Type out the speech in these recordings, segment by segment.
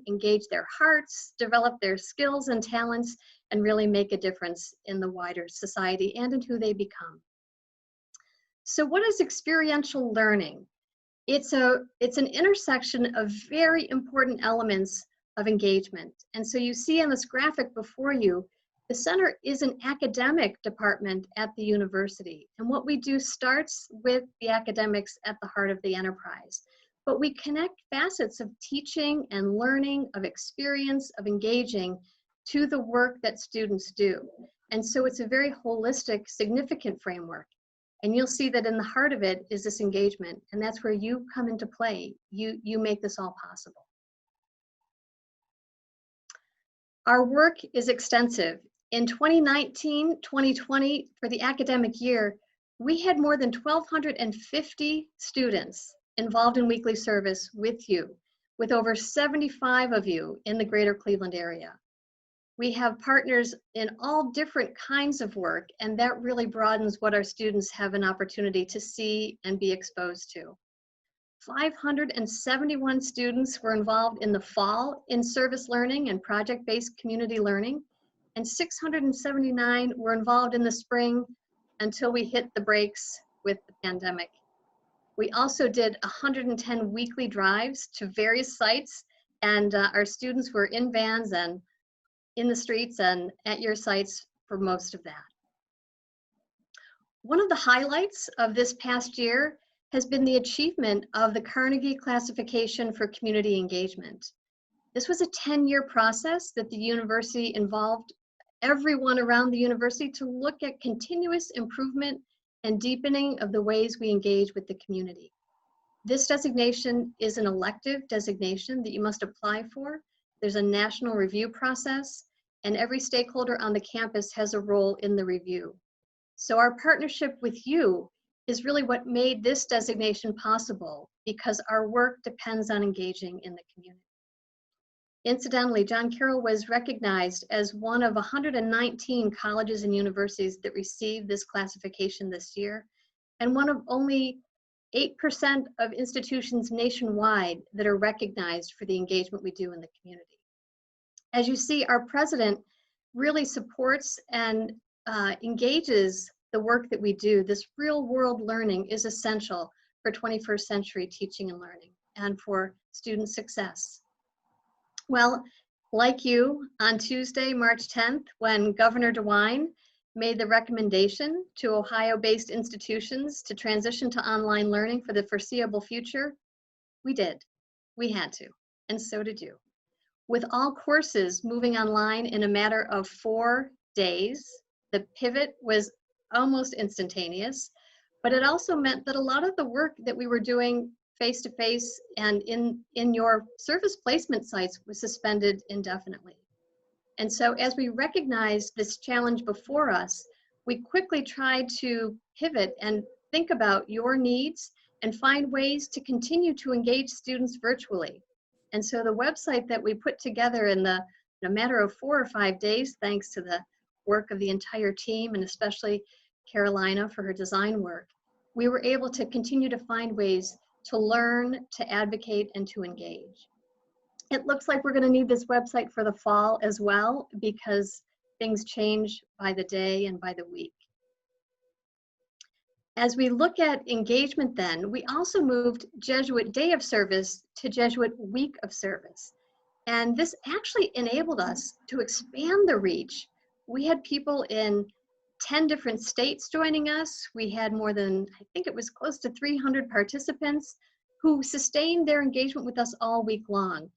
engage their hearts, develop their skills and talents, and really make a difference in the wider society and in who they become. So what is experiential learning? It's an intersection of very important elements of engagement. And so you see on this graphic before you, the center is an academic department at the university. And what we do starts with the academics at the heart of the enterprise. But we connect facets of teaching and learning, of experience, of engaging to the work that students do. And so it's a very holistic, significant framework. And you'll see that in the heart of it is this engagement, and that's where you come into play. You make this all possible. Our work is extensive. In 2019-2020, for the academic year, we had more than 1,250 students involved in weekly service with you, with over 75 of you in the greater Cleveland area. We have partners in all different kinds of work, and that really broadens what our students have an opportunity to see and be exposed to. 571 students were involved in the fall in service learning and project-based community learning, and 679 were involved in the spring until we hit the brakes with the pandemic. We also did 110 weekly drives to various sites, and our students were in vans and in the streets and at your sites for most of that. One of the highlights of this past year has been the achievement of the Carnegie Classification for Community Engagement. This was a 10-year process that the university involved everyone around the university to look at continuous improvement and deepening of the ways we engage with the community. This designation is an elective designation that you must apply for. There's a national review process, and every stakeholder on the campus has a role in the review. So our partnership with you is really what made this designation possible, because our work depends on engaging in the community. Incidentally, John Carroll was recognized as one of 119 colleges and universities that received this classification this year, and one of only 8% of institutions nationwide that are recognized for the engagement we do in the community. As you see, our president really supports and engages the work that we do. This real world learning is essential for 21st century teaching and learning and for student success. Well, like you, on Tuesday, March 10th, when Governor DeWine made the recommendation to Ohio-based institutions to transition to online learning for the foreseeable future, we did. We had to, and so did you. With all courses moving online in a matter of 4 days, the pivot was almost instantaneous, but it also meant that a lot of the work that we were doing face-to-face and in your service placement sites was suspended indefinitely. And so as we recognized this challenge before us, we quickly tried to pivot and think about your needs and find ways to continue to engage students virtually. And so the website that we put together in a matter of 4 or 5 days, thanks to the work of the entire team and especially Carolina for her design work, we were able to continue to find ways to learn, to advocate, and to engage. It looks like we're going to need this website for the fall as well, because things change by the day and by the week. As we look at engagement then, we also moved Jesuit Day of Service to Jesuit Week of Service. And this actually enabled us to expand the reach. We had people in 10 different states joining us. We had more than, I think it was close to 300 participants who sustained their engagement with us all week long.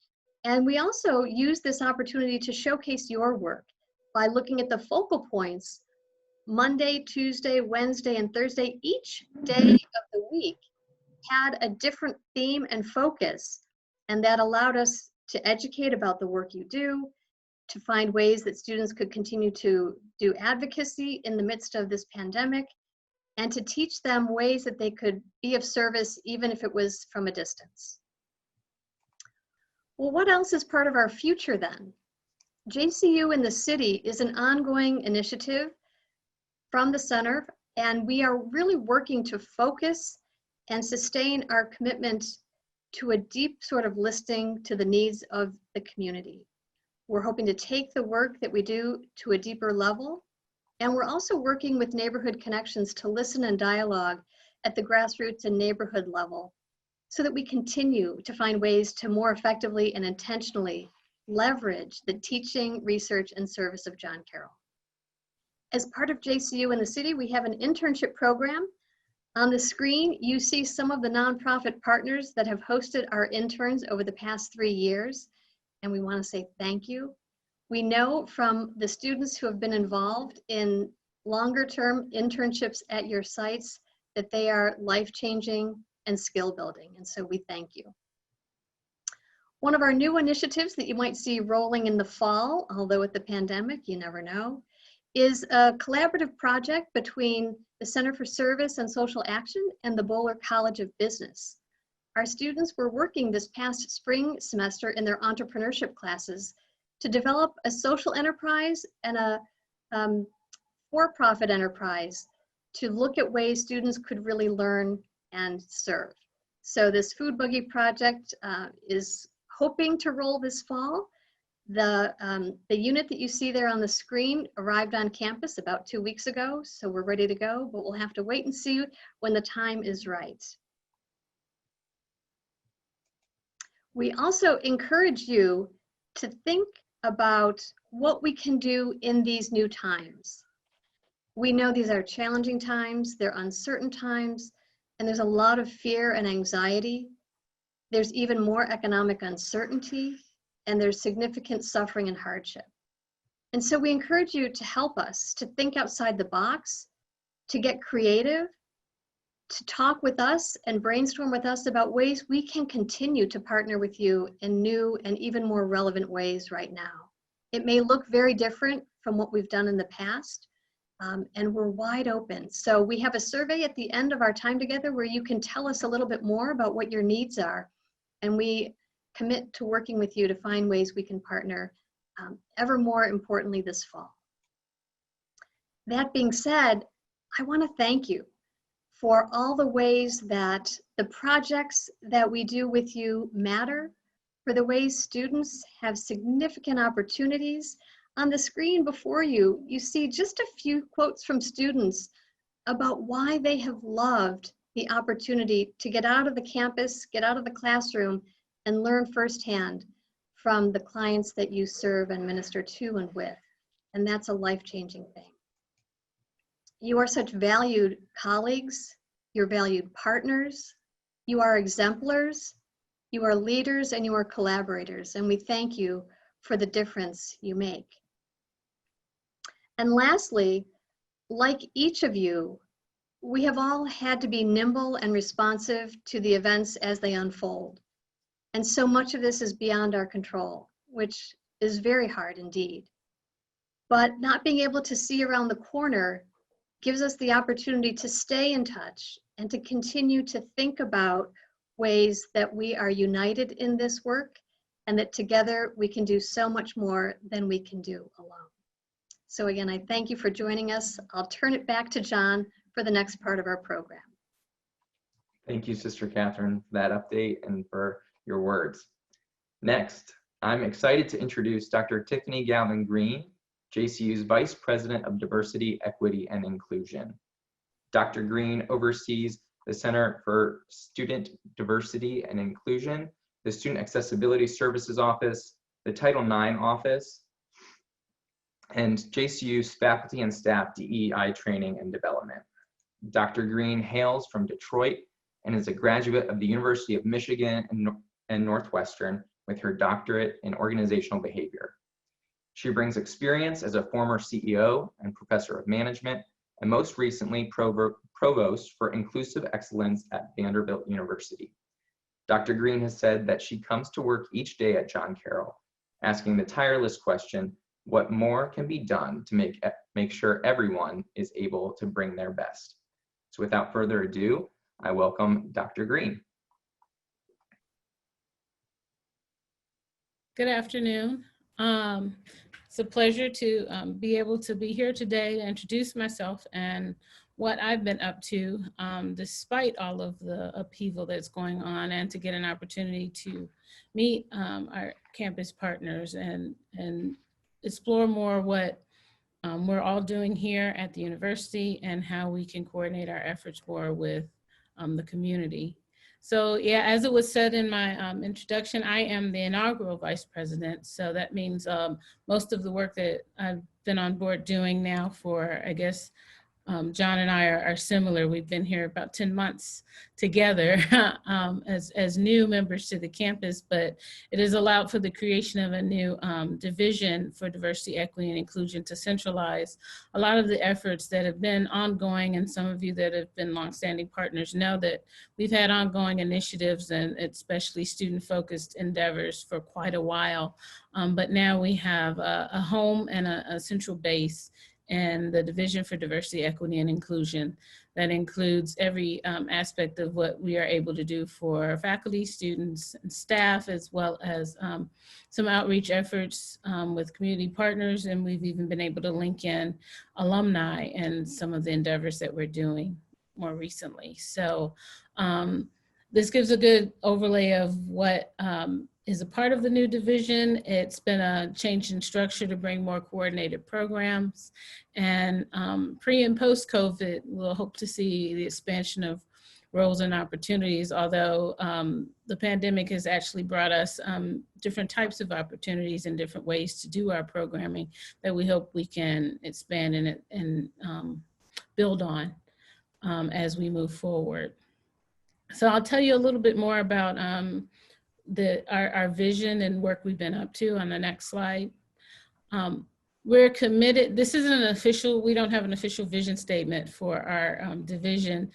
And we also used this opportunity to showcase your work by looking at the focal points Monday, Tuesday, Wednesday, and Thursday. Each day of the week had a different theme and focus, and that allowed us to educate about the work you do, to find ways that students could continue to do advocacy in the midst of this pandemic, and to teach them ways that they could be of service even if it was from a distance. Well, what else is part of our future then? JCU in the City is an ongoing initiative from the center, and we are really working to focus and sustain our commitment to a deep sort of listening to the needs of the community. We're hoping to take the work that we do to a deeper level, and we're also working with Neighborhood Connections to listen and dialogue at the grassroots and neighborhood level so that we continue to find ways to more effectively and intentionally leverage the teaching, research, and service of John Carroll. As part of JCU in the city, we have an internship program. On the screen, you see some of the nonprofit partners that have hosted our interns over the past 3 years, and we want to say thank you. We know from the students who have been involved in longer-term internships at your sites that they are life-changing and skill-building, and so we thank you. One of our new initiatives that you might see rolling in the fall, although with the pandemic, you never know, is a collaborative project between the Center for Service and Social Action and the Bowler College of Business. Our students were working this past spring semester in their entrepreneurship classes to develop a social enterprise and a for-profit enterprise to look at ways students could really learn and serve. So this Food Buggy project is hoping to roll this fall. The unit that you see there on the screen arrived on campus about 2 weeks ago, so we're ready to go, but we'll have to wait and see when the time is right. We also encourage you to think about what we can do in these new times. We know these are challenging times, they're uncertain times, and there's a lot of fear and anxiety. There's even more economic uncertainty, and there's significant suffering and hardship. And so we encourage you to help us to think outside the box, to get creative, to talk with us and brainstorm with us about ways we can continue to partner with you in new and even more relevant ways right now. It may look very different from what we've done in the past, and we're wide open. So we have a survey at the end of our time together where you can tell us a little bit more about what your needs are, and we commit to working with you to find ways we can partner ever more importantly this fall. That being said, I want to thank you for all the ways that the projects that we do with you matter, for the ways students have significant opportunities. On the screen before you, you see just a few quotes from students about why they have loved the opportunity to get out of the campus, get out of the classroom, and learn firsthand from the clients that you serve and minister to and with. And that's a life-changing thing. You are such valued colleagues, you're valued partners, you are exemplars, you are leaders, and you are collaborators, and we thank you for the difference you make. And lastly, like each of you, we have all had to be nimble and responsive to the events as they unfold. And so much of this is beyond our control, which is very hard indeed. But not being able to see around the corner gives us the opportunity to stay in touch and to continue to think about ways that we are united in this work and that together we can do so much more than we can do alone. So again, I thank you for joining us. I'll turn it back to John for the next part of our program. Thank you, Sister Katherine, for that update and for your words. Next, I'm excited to introduce Dr. Tiffany Galvin Green, JCU's Vice President of Diversity, Equity, and Inclusion. Dr. Green oversees the Center for Student Diversity and Inclusion, the Student Accessibility Services Office, the Title IX Office, and JCU's Faculty and Staff DEI Training and Development. Dr. Green hails from Detroit and is a graduate of the University of Michigan and Northwestern with her doctorate in organizational behavior. She brings experience as a former CEO and professor of management, and most recently provost for inclusive excellence at Vanderbilt University. Dr. Green has said that she comes to work each day at John Carroll, asking the tireless question, what more can be done to make sure everyone is able to bring their best? So without further ado, I welcome Dr. Green. Good afternoon. It's a pleasure to be able to be here today to introduce myself and what I've been up to, despite all of the upheaval that's going on, and to get an opportunity to meet our campus partners and explore more what we're all doing here at the university and how we can coordinate our efforts more with the community. So yeah, as it was said in my introduction, I am the inaugural vice president. So that means most of the work that I've been on board doing now for, I guess, John and I are similar. We've been here about 10 months together as new members to the campus, but it has allowed for the creation of a new division for diversity, equity, and inclusion to centralize a lot of the efforts that have been ongoing. And some of you that have been longstanding partners know that we've had ongoing initiatives and especially student-focused endeavors for quite a while. But now we have a home and a central base and the Division for Diversity, Equity, and Inclusion that includes every aspect of what we are able to do for faculty, students, and staff, as well as some outreach efforts with community partners. And we've even been able to link in alumni and some of the endeavors that we're doing more recently. So this gives a good overlay of what is a part of the new division. It's been a change in structure to bring more coordinated programs. And pre and post COVID, we'll hope to see the expansion of roles and opportunities, although the pandemic has actually brought us different types of opportunities and different ways to do our programming that we hope we can expand and build on as we move forward. So I'll tell you a little bit more about our vision and work we've been up to on the next slide. We're committed, this isn't an official, we don't have an official vision statement for our division.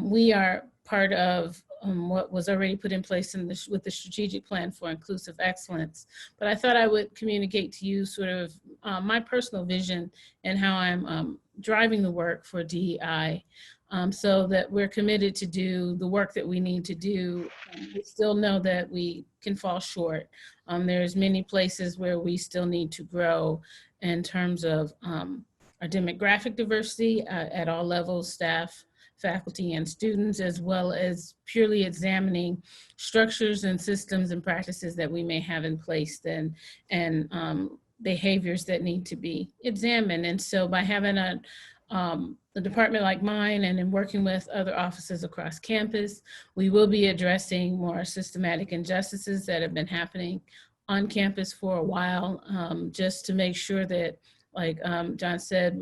We are part of what was already put in place with the strategic plan for inclusive excellence. But I thought I would communicate to you sort of my personal vision and how I'm driving the work for DEI. So that we're committed to do the work that we need to do. We still know that we can fall short. There's many places where we still need to grow in terms of our demographic diversity at all levels, staff, faculty, and students, as well as purely examining structures and systems and practices that we may have in place and behaviors that need to be examined. And so by having a department like mine and in working with other offices across campus, we will be addressing more systematic injustices that have been happening on campus for a while, just to make sure that, like John said,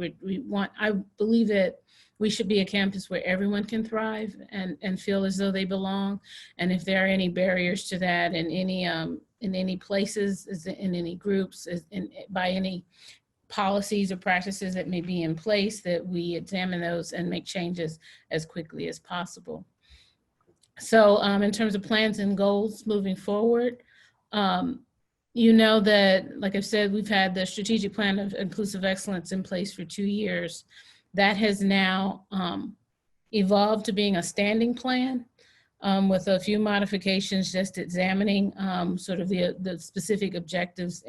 I believe that we should be a campus where everyone can thrive and feel as though they belong. And if there are any barriers to that in any places, in any groups, by any policies or practices that may be in place, that we examine those and make changes as quickly as possible. So in terms of plans and goals moving forward, you know that, like I've said, we've had the strategic plan of inclusive excellence in place for 2 years. That has now evolved to being a standing plan with a few modifications, just examining sort of the specific objectives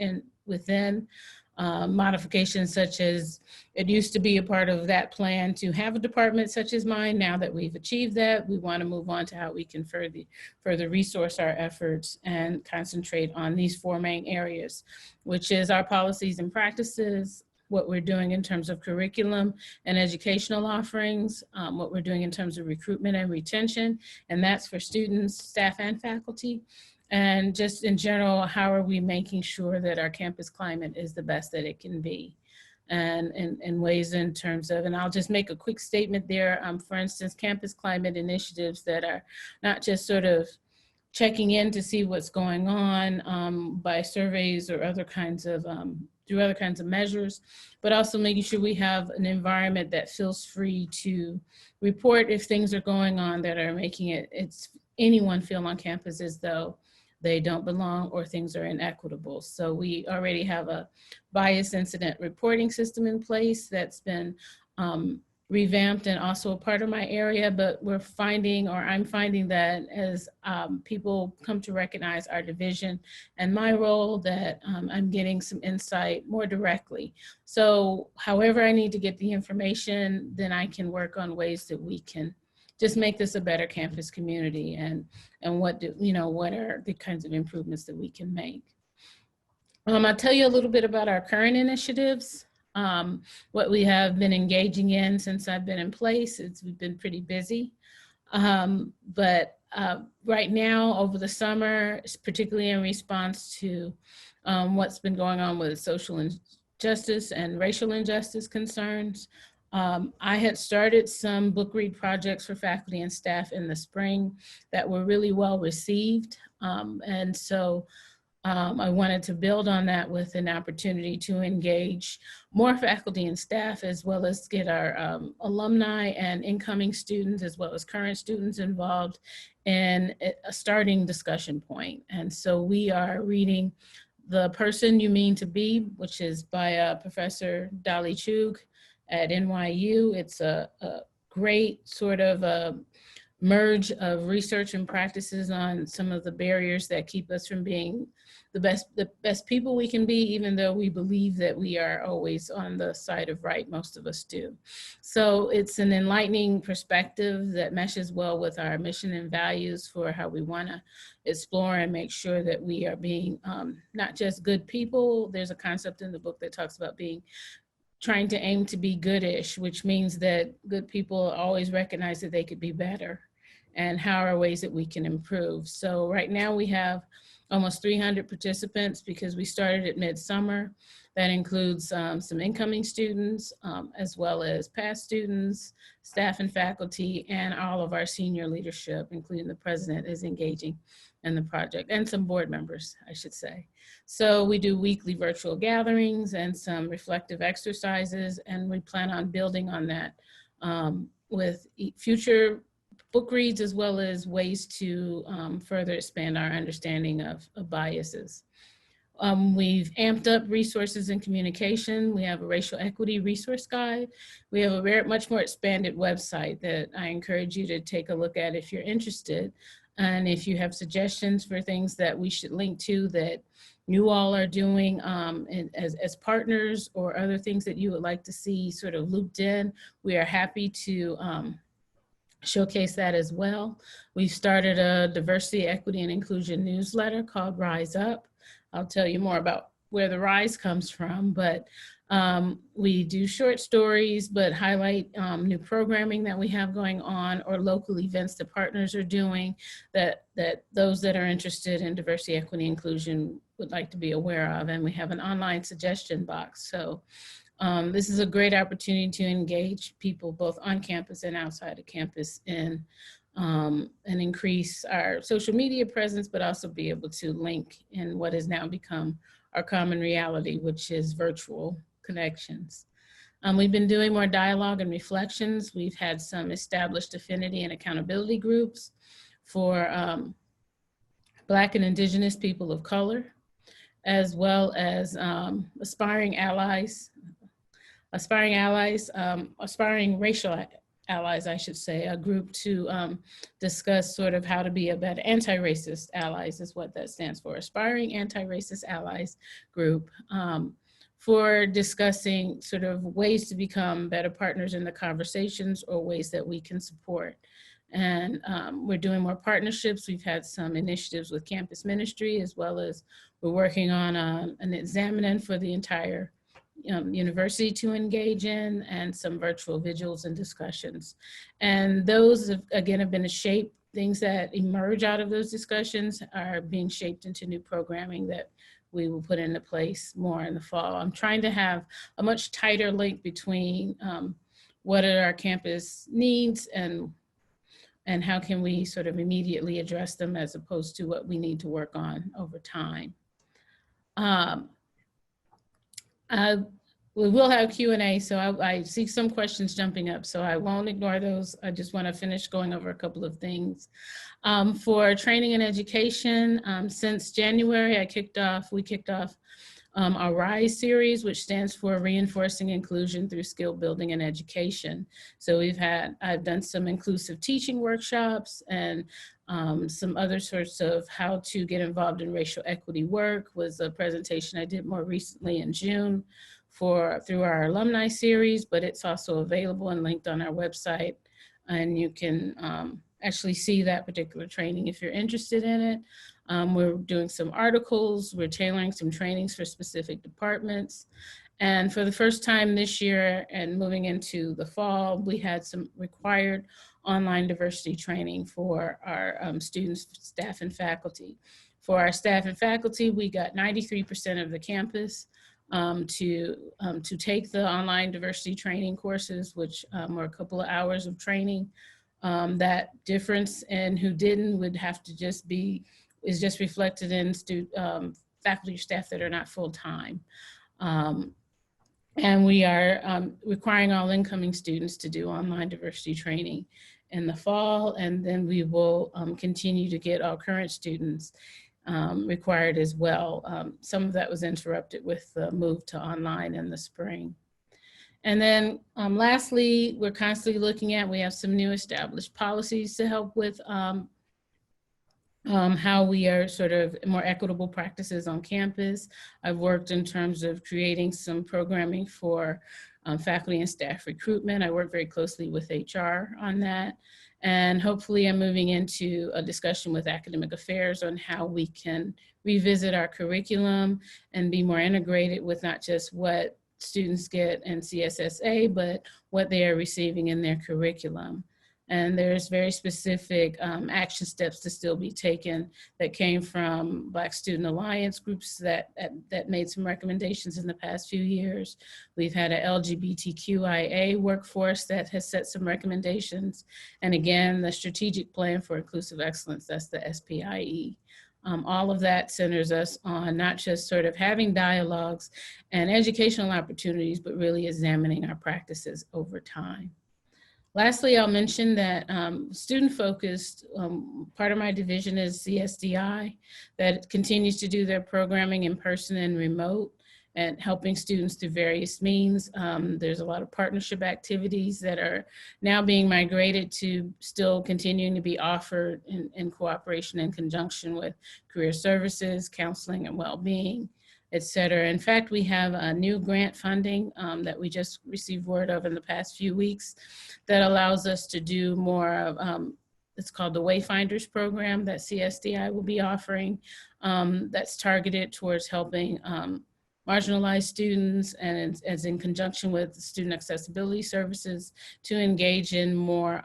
within. Modifications such as, it used to be a part of that plan to have a department such as mine. Now that we've achieved that, we want to move on to how we can further resource our efforts and concentrate on these 4 main areas, which is our policies and practices, what we're doing in terms of curriculum and educational offerings, what we're doing in terms of recruitment and retention, and that's for students, staff, and faculty. And just in general, how are we making sure that our campus climate is the best that it can be? And in ways in terms of, and I'll just make a quick statement there, for instance, campus climate initiatives that are not just sort of checking in to see what's going on by surveys or other kinds of, through other kinds of measures, but also making sure we have an environment that feels free to report if things are going on that are making anyone feel on campus as though they don't belong or things are inequitable. So we already have a bias incident reporting system in place that's been revamped and also a part of my area, but we're finding, or I'm finding that as people come to recognize our division and my role, that I'm getting some insight more directly. So however I need to get the information, then I can work on ways that we can just make this a better campus community, and what are the kinds of improvements that we can make. I'll tell you a little bit about our current initiatives. What we have been engaging in since I've been in place. We've been pretty busy. But right now, over the summer, particularly in response to what's been going on with social injustice and racial injustice concerns, I had started some book read projects for faculty and staff in the spring that were really well received. And so I wanted to build on that with an opportunity to engage more faculty and staff, as well as get our alumni and incoming students, as well as current students involved in a starting discussion point. And so we are reading The Person You Mean to Be, which is by Professor Dolly Chug at NYU. It's a great sort of merge of research and practices on some of the barriers that keep us from being the best people we can be, even though we believe that we are always on the side of right, most of us do. So it's an enlightening perspective that meshes well with our mission and values for how we want to explore and make sure that we are being not just good people. There's a concept in the book that talks about trying to aim to be goodish, which means that good people always recognize that they could be better, and how are ways that we can improve. So right now we have almost 300 participants because we started at midsummer. That includes some incoming students, as well as past students, staff and faculty, and all of our senior leadership, including the president, is engaging in the project, and some board members, I should say. So we do weekly virtual gatherings and some reflective exercises, and we plan on building on that with future book reads, as well as ways to further expand our understanding of biases. We've amped up resources and communication. We have a racial equity resource guide. We have a much more expanded website that I encourage you to take a look at if you're interested. And if you have suggestions for things that we should link to that you all are doing as partners, or other things that you would like to see sort of looped in, we are happy to showcase that as well. We've started a diversity, equity, and inclusion newsletter called Rise Up. I'll tell you more about where the rise comes from, but we do short stories, but highlight new programming that we have going on, or local events that partners are doing that those that are interested in diversity, equity, inclusion would like to be aware of. And we have an online suggestion box. So this is a great opportunity to engage people both on campus and outside of campus and increase our social media presence, but also be able to link in what has now become our common reality, which is virtual connections. We've been doing more dialogue and reflections. We've had some established affinity and accountability groups for Black and Indigenous people of color, as well as aspiring racial allies, I should say, a group to discuss sort of how to be a better anti-racist allies is what that stands for, aspiring anti-racist allies group, for discussing sort of ways to become better partners in the conversations, or ways that we can support. And we're doing more partnerships. We've had some initiatives with campus ministry, as well as we're working on an examinand for the entire university to engage in, and some virtual vigils and discussions. And those, again, have been a shape. Things that emerge out of those discussions are being shaped into new programming that we will put into place more in the fall. I'm trying to have a much tighter link between what are our campus needs and how can we sort of immediately address them, as opposed to what we need to work on over time. We will have Q&A, so I see some questions jumping up, so I won't ignore those. I just want to finish going over a couple of things. For training and education, since January, we kicked off our RISE series, which stands for Reinforcing Inclusion Through Skill Building and Education. So I've done some inclusive teaching workshops and some other sorts of how to get involved in racial equity work was a presentation I did more recently in June through our alumni series, but it's also available and linked on our website. And you can actually see that particular training if you're interested in it. We're doing some articles, we're tailoring some trainings for specific departments. And for the first time this year and moving into the fall, we had some required online diversity training for our students, staff, and faculty. For our staff and faculty, we got 93% of the campus to take the online diversity training courses, which were a couple of hours of training. That difference in who didn't would have to is just reflected in faculty or staff that are not full-time. And we are requiring all incoming students to do online diversity training in the fall, and then we will continue to get all current students required as well. Some of that was interrupted with the move to online in the spring. And then lastly, we're constantly we have some new established policies to help with how we are sort of more equitable practices on campus. I've worked in terms of creating some programming for faculty and staff recruitment. I work very closely with HR on that. And hopefully I'm moving into a discussion with academic affairs on how we can revisit our curriculum and be more integrated with not just what students get in CSSA, but what they are receiving in their curriculum. And there's very specific action steps to still be taken that came from Black Student Alliance groups that made some recommendations in the past few years. We've had an LGBTQIA workforce that has set some recommendations. And again, the Strategic Plan for Inclusive Excellence, that's the SPIE. All of that centers us on not just sort of having dialogues and educational opportunities, but really examining our practices over time. Lastly, I'll mention that student-focused, part of my division is CSDI, that continues to do their programming in person and remote and helping students through various means. There's a lot of partnership activities that are now being migrated to still continuing to be offered in cooperation in conjunction with career services, counseling and well-being, et cetera. In fact, we have a new grant funding that we just received word of in the past few weeks that allows us to do more of, it's called the Wayfinders program that CSDI will be offering, that's targeted towards helping marginalized students and as in conjunction with student accessibility services to engage in more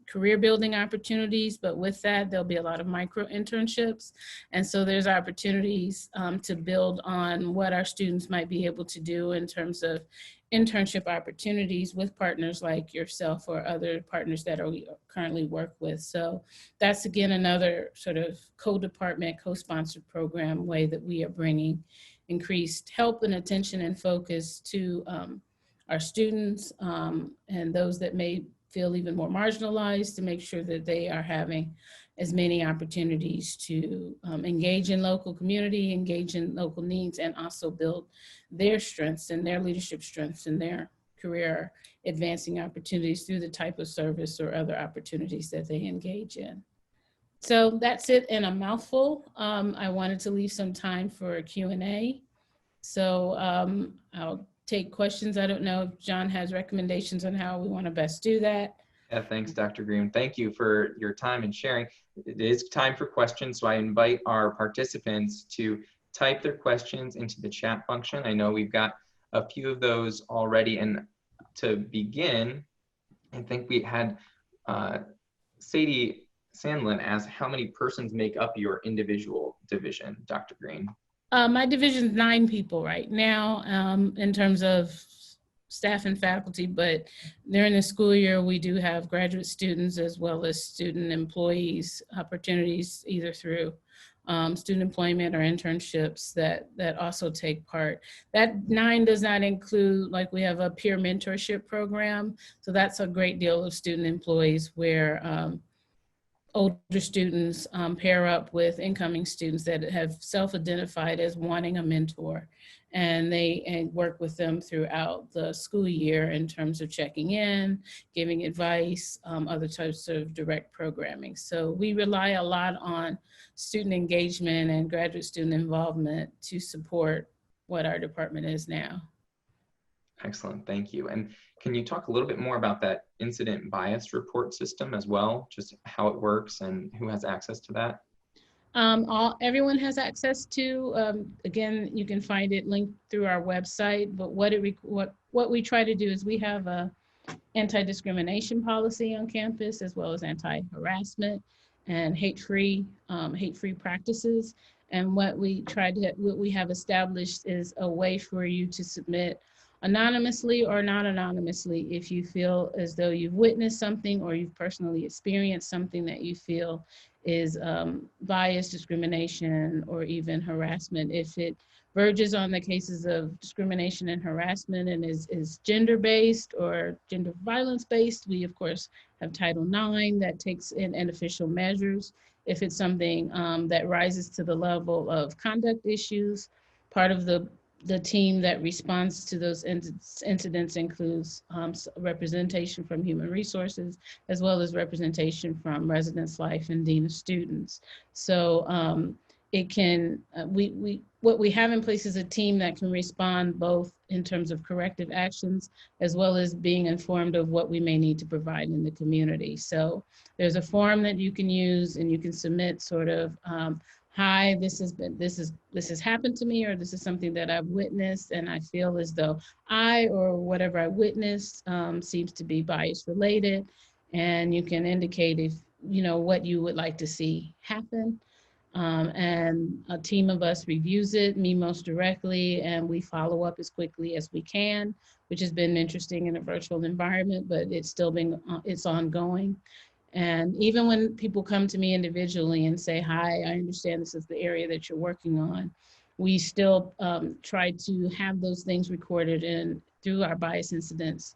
career building opportunities. But with that, there'll be a lot of micro internships. And so there's opportunities to build on what our students might be able to do in terms of internship opportunities with partners like yourself or other partners that we currently work with. So that's again another sort of co-department, co-sponsored program way that we are bringing increased help and attention and focus to our students and those that may feel even more marginalized, to make sure that they are having as many opportunities to engage in local community, engage in local needs, and also build their strengths and their leadership strengths and their career advancing opportunities through the type of service or other opportunities that they engage in. So that's it in a mouthful. I wanted to leave some time for a Q&A. So I'll take questions. I don't know if John has recommendations on how we want to best do that. Yeah, thanks, Dr. Green. Thank you for your time and sharing. It is time for questions, so I invite our participants to type their questions into the chat function. I know we've got a few of those already, and to begin, I think we had Sadie Sandlin ask how many persons make up your individual division, Dr. Green? My division is 9 people right now in terms of staff and faculty, but during the school year, we do have graduate students as well as student employees opportunities either through student employment or internships that also take part. That 9 does not include, like we have a peer mentorship program. So that's a great deal of student employees where older students pair up with incoming students that have self-identified as wanting a mentor, and they work with them throughout the school year in terms of checking in, giving advice, other types of direct programming. So we rely a lot on student engagement and graduate student involvement to support what our department is now. Excellent, thank you. And can you talk a little bit more about that incident bias report system as well, just how it works and who has access to that? Everyone has access to, again, you can find it linked through our website, but what we try to do is we have a anti-discrimination policy on campus, as well as anti-harassment and hate-free practices. And what we have established is a way for you to submit anonymously or not anonymously if you feel as though you've witnessed something or you've personally experienced something that you feel is bias, discrimination, or even harassment. If it verges on the cases of discrimination and harassment and is gender-based or gender violence-based, we of course have Title IX that takes in official measures. If it's something that rises to the level of conduct issues, part of the team that responds to those incidents includes representation from human resources, as well as representation from residence life and dean of students. So it can, what we have in place is a team that can respond both in terms of corrective actions, as well as being informed of what we may need to provide in the community. So there's a form that you can use and you can submit sort of, hi, this has happened to me, or this is something that I've witnessed, and I feel as though I or whatever I witnessed seems to be bias related. And you can indicate if what you would like to see happen. And a team of us reviews it, me most directly, and we follow up as quickly as we can, which has been interesting in a virtual environment, but it's ongoing. And even when people come to me individually and say, hi, I understand this is the area that you're working on, we still try to have those things recorded through our bias incidents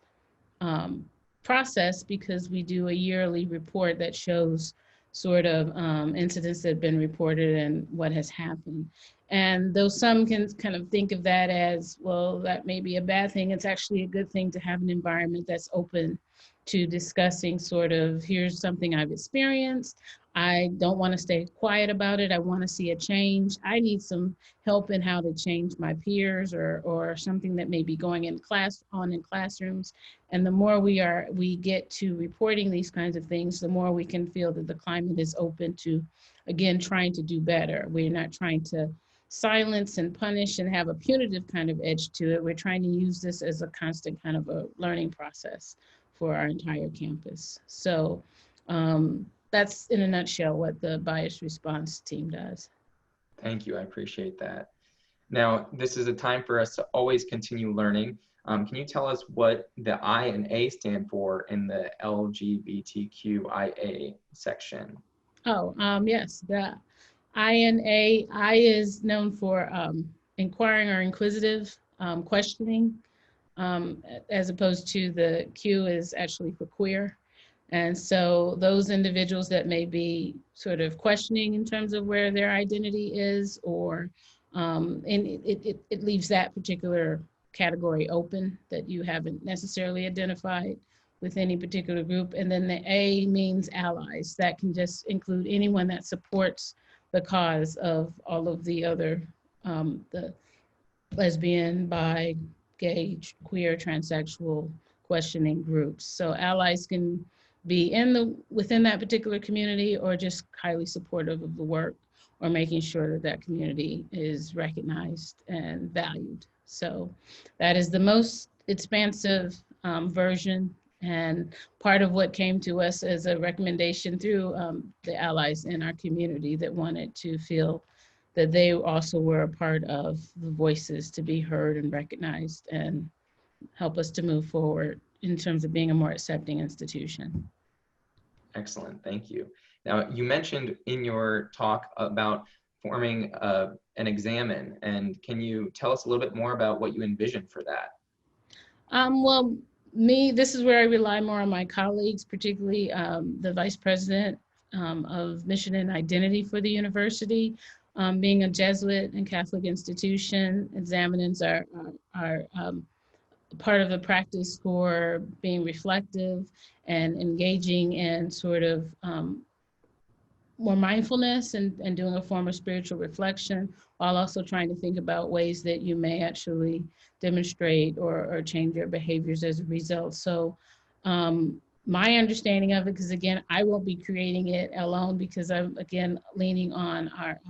process, because we do a yearly report that shows sort of incidents that have been reported and what has happened. And though some can kind of think of that as, well, that may be a bad thing, it's actually a good thing to have an environment that's open to discussing sort of, here's something I've experienced. I don't want to stay quiet about it. I want to see a change. I need some help in how to change my peers or something that may be going in classrooms. And the more we get to reporting these kinds of things, the more we can feel that the climate is open to, again, trying to do better. We're not trying to silence and punish and have a punitive kind of edge to it. We're trying to use this as a constant kind of a learning process for our entire campus. So that's in a nutshell what the bias response team does. Thank you, I appreciate that. Now, this is a time for us to always continue learning. Can you tell us what the I and A stand for in the LGBTQIA section? Oh, yes, the I and A, I is known for inquiring or inquisitive questioning, as opposed to the Q is actually for queer. And so those individuals that may be sort of questioning in terms of where their identity is, or and it leaves that particular category open that you haven't necessarily identified with any particular group. And then the A means allies. That can just include anyone that supports the cause of all of the other, the lesbian, bi, gay, queer, transsexual questioning groups. So allies can be within that particular community, or just highly supportive of the work, or making sure that that community is recognized and valued. So that is the most expansive version, and part of what came to us as a recommendation through the allies in our community that wanted to feel that they also were a part of the voices to be heard and recognized, and help us to move forward in terms of being a more accepting institution. Excellent, thank you. Now, you mentioned in your talk about forming an examen, and can you tell us a little bit more about what you envision for that? Well, this is where I rely more on my colleagues, particularly the vice president of mission and identity for the university. Being a Jesuit and Catholic institution, examinants are part of the practice for being reflective and engaging in sort of more mindfulness and doing a form of spiritual reflection, while also trying to think about ways that you may actually demonstrate or change your behaviors as a result. So my understanding of it, because again, I won't be creating it alone, because I'm again leaning on our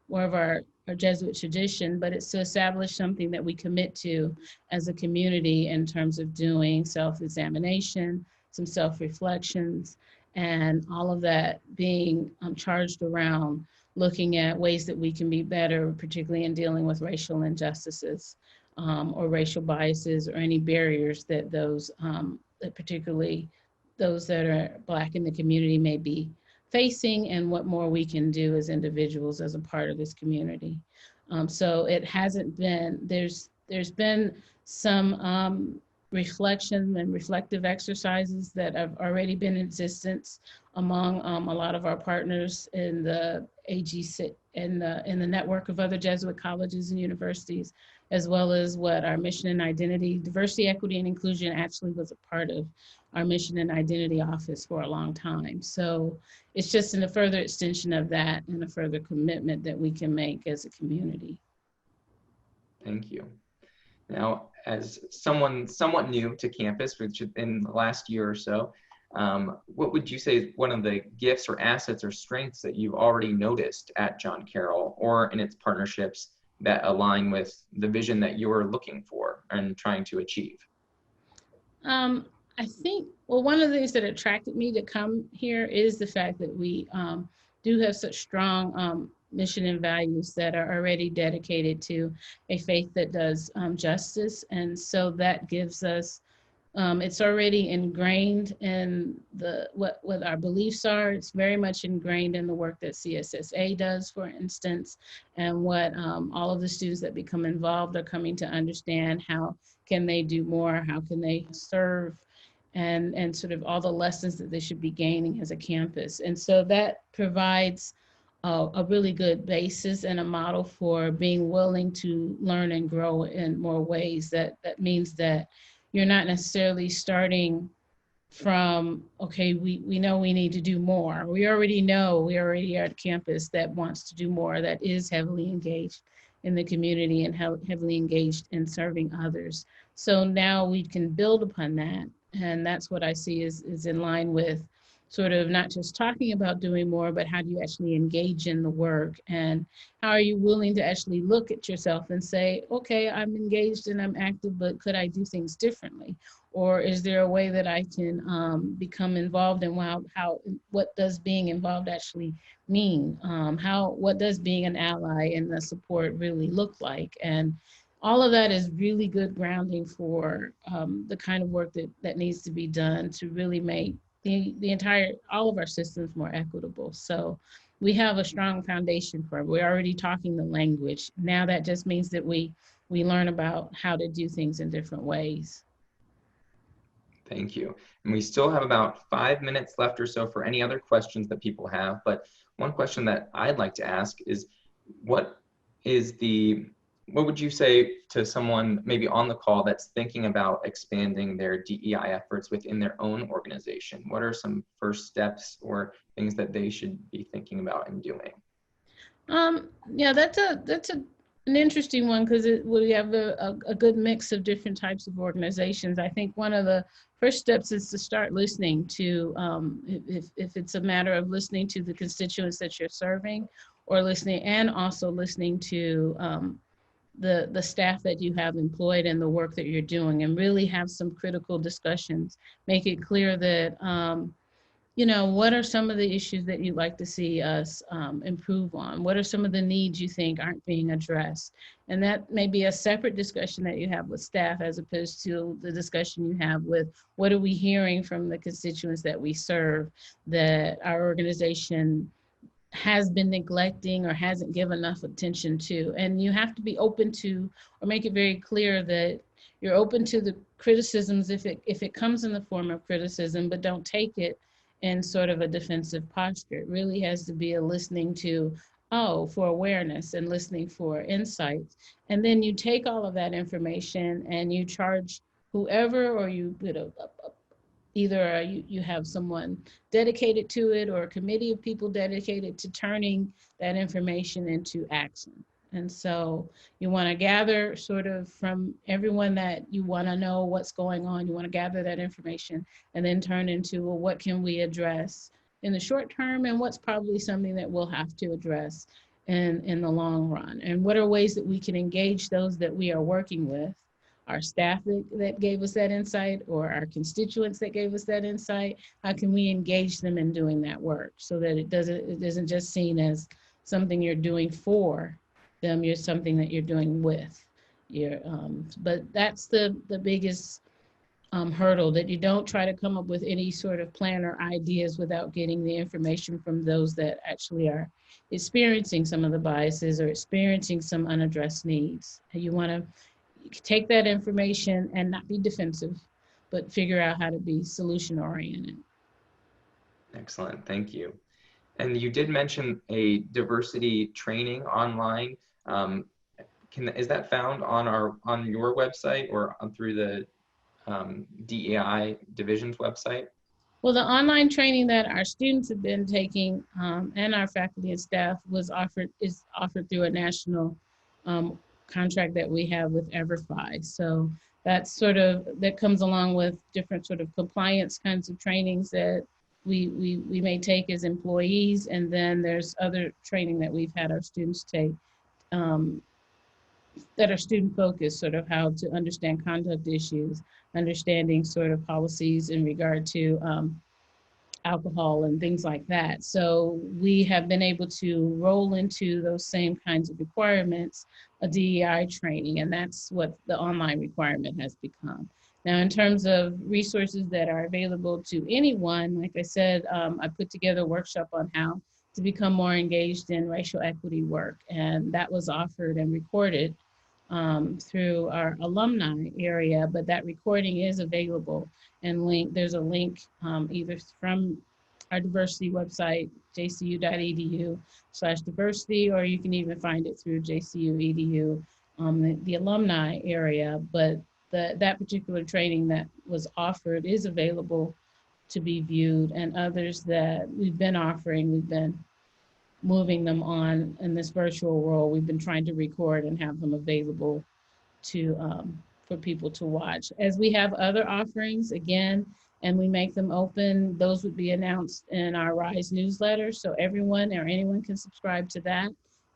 more of our Jesuit tradition, but it's to establish something that we commit to as a community in terms of doing self-examination, some self-reflections, and all of that being charged around looking at ways that we can be better, particularly in dealing with racial injustices or racial biases or any barriers that those, that particularly those that are Black in the community may be facing, and what more we can do as individuals as a part of this community. So it hasn't been, there's been some reflection and reflective exercises that have already been in existence among a lot of our partners in the AGC, in the network of other Jesuit colleges and universities, as well as what our mission and identity, diversity, equity, and inclusion actually was a part of our mission and identity office for a long time. So it's just in a further extension of that and a further commitment that we can make as a community. Thank you. Now, as someone somewhat new to campus, which in the last year or so, what would you say is one of the gifts or assets or strengths that you've already noticed at John Carroll or in its partnerships that align with the vision that you're looking for and trying to achieve? I think, well, one of the things that attracted me to come here is the fact that we do have such strong mission and values that are already dedicated to a faith that does justice. And so that gives us, it's already ingrained in what our beliefs are. It's very much ingrained in the work that CSSA does, for instance, and what all of the students that become involved are coming to understand. How can they do more? How can they serve? And sort of all the lessons that they should be gaining as a campus. And so that provides a really good basis and a model for being willing to learn and grow in more ways. That means that you're not necessarily starting from, okay, we know we need to do more. We already know, we already are at a campus that wants to do more, that is heavily engaged in the community and heavily engaged in serving others. So now we can build upon that. And that's what I see is in line with sort of not just talking about doing more, but how do you actually engage in the work? And how are you willing to actually look at yourself and say, okay, I'm engaged and I'm active, but could I do things differently? Or is there a way that I can become involved in what does being involved actually mean? What does being an ally and the support really look like? And all of that is really good grounding for the kind of work that needs to be done to really make all of our systems more equitable. So we have a strong foundation for it. We're already talking the language. Now that just means that we learn about how to do things in different ways. Thank you. And we still have about 5 minutes left or so for any other questions that people have. But one question that I'd like to ask is, what would you say to someone maybe on the call that's thinking about expanding their DEI efforts within their own organization? What are some first steps or things that they should be thinking about and doing? Yeah, that's an interesting one, because we have a good mix of different types of organizations. I think one of the first steps is to start listening to, if it's a matter of listening to the constituents that you're serving, or listening to the staff that you have employed and the work that you're doing, and really have some critical discussions. Make it clear that, what are some of the issues that you'd like to see us improve on? What are some of the needs you think aren't being addressed? And that may be a separate discussion that you have with staff, as opposed to the discussion you have with, what are we hearing from the constituents that we serve that our organization has been neglecting or hasn't given enough attention to? And you have to be open to, or make it very clear that you're open to the criticisms if it comes in the form of criticism, but don't take it in sort of a defensive posture. It really has to be a listening to, oh, for awareness and listening for insights. And then you take all of that information and you charge whoever, or you either you have someone dedicated to it or a committee of people dedicated to turning that information into action. And so you want to gather sort of from everyone that you want to know what's going on. You want to gather that information and then turn into, well, what can we address in the short term, and what's probably something that we'll have to address in the long run? And what are ways that we can engage those that we are working with, our staff that gave us that insight, or our constituents that gave us that insight? How can we engage them in doing that work so that it isn't just seen as something you're doing for them, you're something that you're doing with. But that's the biggest hurdle, that you don't try to come up with any sort of plan or ideas without getting the information from those that actually are experiencing some of the biases or experiencing some unaddressed needs. You want to take that information and not be defensive, but figure out how to be solution oriented. Excellent, thank you. And you did mention a diversity training online. Is that found on your website or through the DEI division's website? Well, the online training that our students have been taking and our faculty and staff is offered through a national contract that we have with EverFi. So that comes along with different sort of compliance kinds of trainings that we may take as employees, and then there's other training that we've had our students take that are student focused, sort of how to understand conduct issues, understanding sort of policies in regard to alcohol and things like that. So we have been able to roll into those same kinds of requirements, a DEI training, and that's what the online requirement has become. Now, in terms of resources that are available to anyone, like I said, I put together a workshop on how to become more engaged in racial equity work, and that was offered and recorded through our alumni area, but that recording is available and there's a link either from our diversity website, jcu.edu/diversity, or you can even find it through JCU.edu, the alumni area. But that particular training that was offered is available to be viewed, and others that we've been offering, we've been moving them on in this virtual world. We've been trying to record and have them available for people to watch. As we have other offerings, again, and we make them open, those would be announced in our RISE newsletter, so everyone or anyone can subscribe to that.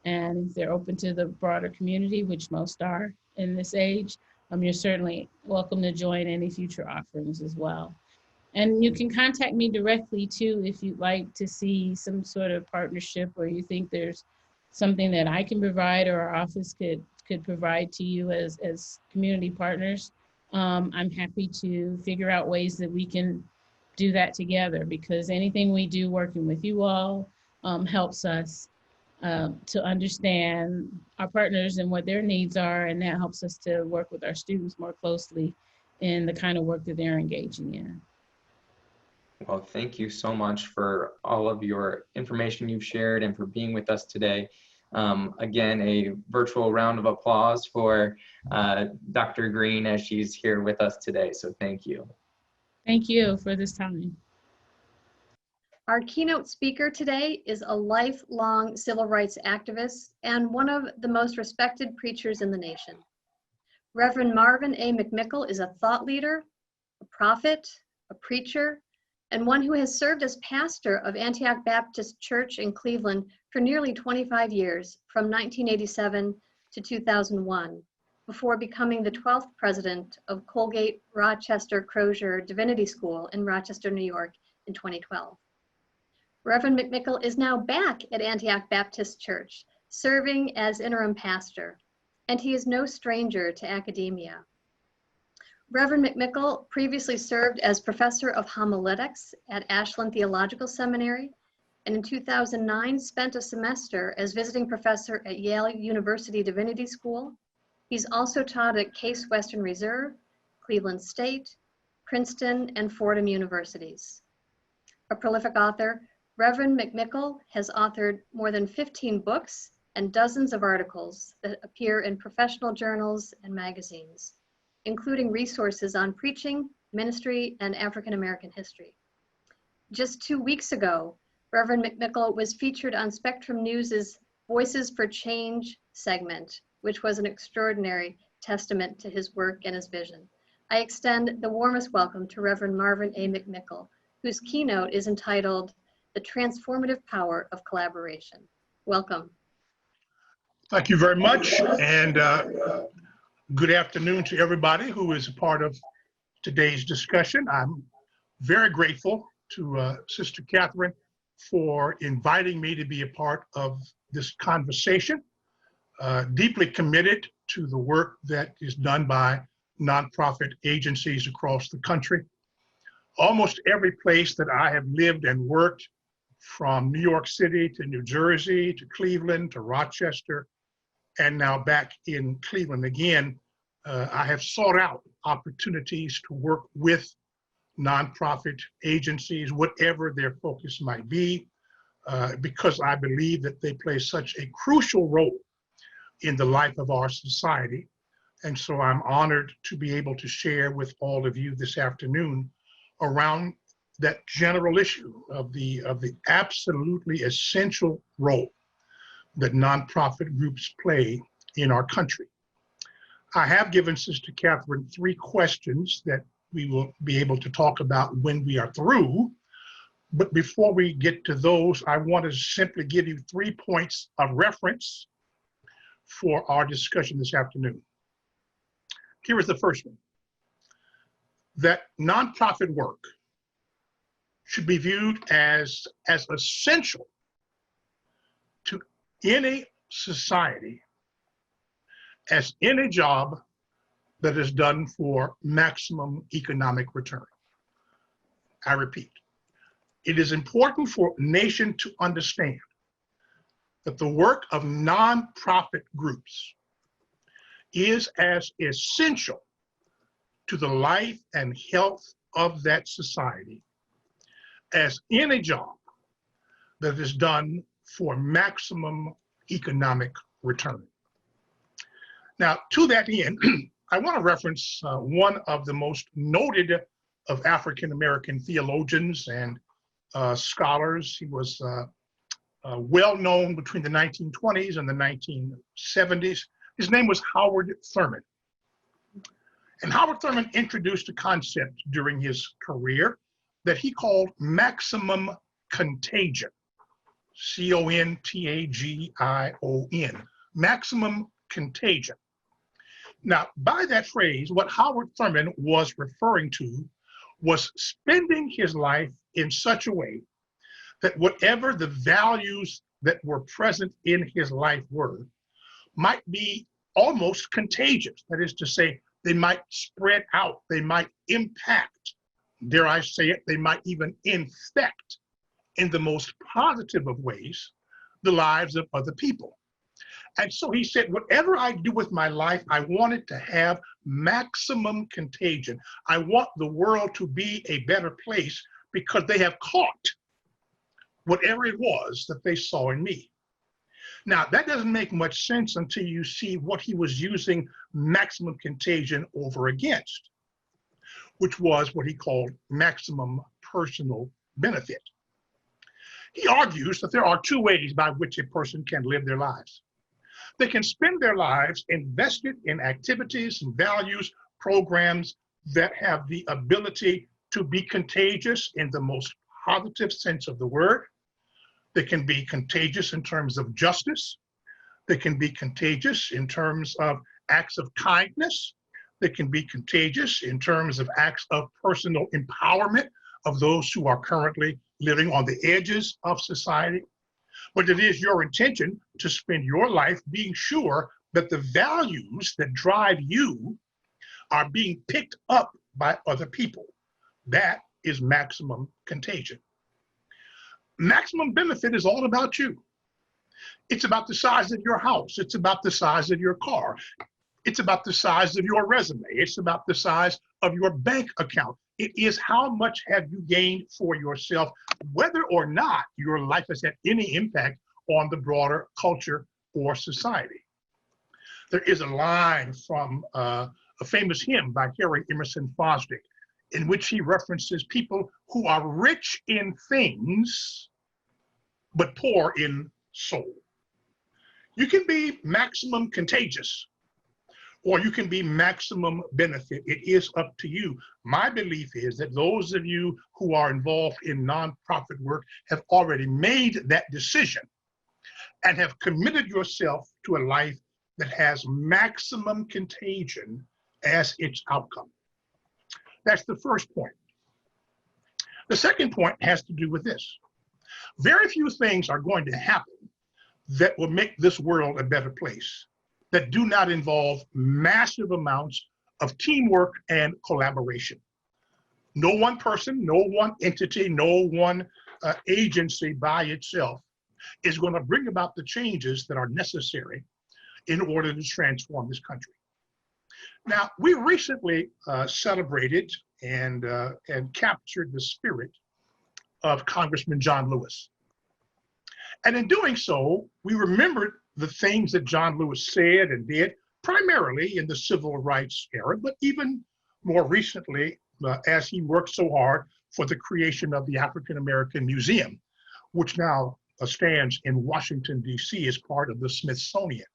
And if they're open to the broader community, which most are in this age, you're certainly welcome to join any future offerings as well. And you can contact me directly too if you'd like to see some sort of partnership, or you think there's something that I can provide or our office could provide to you as community partners. I'm happy to figure out ways that we can do that together, because anything we do working with you all helps us to understand our partners and what their needs are, and that helps us to work with our students more closely in the kind of work that they're engaging in. Well, thank you so much for all of your information you've shared and for being with us today. Again, a virtual round of applause for Dr. Green as she's here with us today. So thank you. Thank you for this time. Our keynote speaker today is a lifelong civil rights activist and one of the most respected preachers in the nation. Reverend Marvin A. McMickle is a thought leader, a prophet, a preacher, and one who has served as pastor of Antioch Baptist Church in Cleveland for nearly 25 years, from 1987 to 2001, before becoming the 12th president of Colgate Rochester Crozier Divinity School in Rochester, New York in 2012. Reverend McMickle is now back at Antioch Baptist Church, serving as interim pastor, and he is no stranger to academia. Reverend McMickle previously served as professor of homiletics at Ashland Theological Seminary, and in 2009 spent a semester as visiting professor at Yale University Divinity School. He's also taught at Case Western Reserve, Cleveland State, Princeton, and Fordham Universities. A prolific author, Reverend McMickle has authored more than 15 books and dozens of articles that appear in professional journals and magazines, including resources on preaching, ministry, and African American history. Just 2 weeks ago, Reverend McMickle was featured on Spectrum News's Voices for Change segment, which was an extraordinary testament to his work and his vision. I extend the warmest welcome to Reverend Marvin A. McMickle, whose keynote is entitled The Transformative Power of Collaboration. Welcome. Thank you very much, and good afternoon to everybody who is a part of today's discussion. I'm very grateful to Sister Katherine for inviting me to be a part of this conversation. Deeply committed to the work that is done by nonprofit agencies across the country. Almost every place that I have lived and worked, from New York City to New Jersey to Cleveland to Rochester, and now back in Cleveland again, I have sought out opportunities to work with nonprofit agencies, whatever their focus might be, because I believe that they play such a crucial role in the life of our society. And so I'm honored to be able to share with all of you this afternoon around that general issue of the absolutely essential role that nonprofit groups play in our country. I have given Sister Katherine 3 questions that we will be able to talk about when we are through. But before we get to those, I want to simply give you 3 points of reference for our discussion this afternoon. Here is the first one: that nonprofit work should be viewed as essential to any society as any job that is done for maximum economic return. I repeat, it is important for a nation to understand that the work of nonprofit groups is as essential to the life and health of that society as any job that is done for maximum economic return. Now, to that end, I want to reference one of the most noted of African American theologians and scholars. He was well known between the 1920s and the 1970s. His name was Howard Thurman. And Howard Thurman introduced a concept during his career that he called maximum contagion. C-O-N-T-A-G-I-O-N, maximum contagion. Now, by that phrase, what Howard Thurman was referring to was spending his life in such a way that whatever the values that were present in his life were might be almost contagious. That is to say, they might spread out, they might impact, dare I say it, they might even infect in the most positive of ways the lives of other people. And so he said, whatever I do with my life, I want it to have maximum contagion. I want the world to be a better place because they have caught whatever it was that they saw in me. Now, that doesn't make much sense until you see what he was using maximum contagion over against, which was what he called maximum personal benefit. He argues that there are 2 ways by which a person can live their lives. They can spend their lives invested in activities and values, programs that have the ability to be contagious in the most positive sense of the word. They can be contagious in terms of justice. They can be contagious in terms of acts of kindness. They can be contagious in terms of acts of personal empowerment of those who are currently living on the edges of society. But it is your intention to spend your life being sure that the values that drive you are being picked up by other people. That is maximum contagion. Maximum benefit is all about you. It's about the size of your house. It's about the size of your car. It's about the size of your resume. It's about the size of your bank account. It is how much have you gained for yourself, whether or not your life has had any impact on the broader culture or society. There is a line from a famous hymn by Harry Emerson Fosdick, in which he references people who are rich in things, but poor in soul. You can be maximum contagious, or you can be maximum benefit. It is up to you. My belief is that those of you who are involved in nonprofit work have already made that decision and have committed yourself to a life that has maximum contagion as its outcome. That's the first point. The second point has to do with this. Very few things are going to happen that will make this world a better place that do not involve massive amounts of teamwork and collaboration. No one person, no one entity, no one agency by itself is going to bring about the changes that are necessary in order to transform this country. Now, we recently celebrated and captured the spirit of Congressman John Lewis. And in doing so, we remembered the things that John Lewis said and did, primarily in the civil rights era, but even more recently, as he worked so hard for the creation of the African American Museum, which now stands in Washington, D.C. as part of the Smithsonian.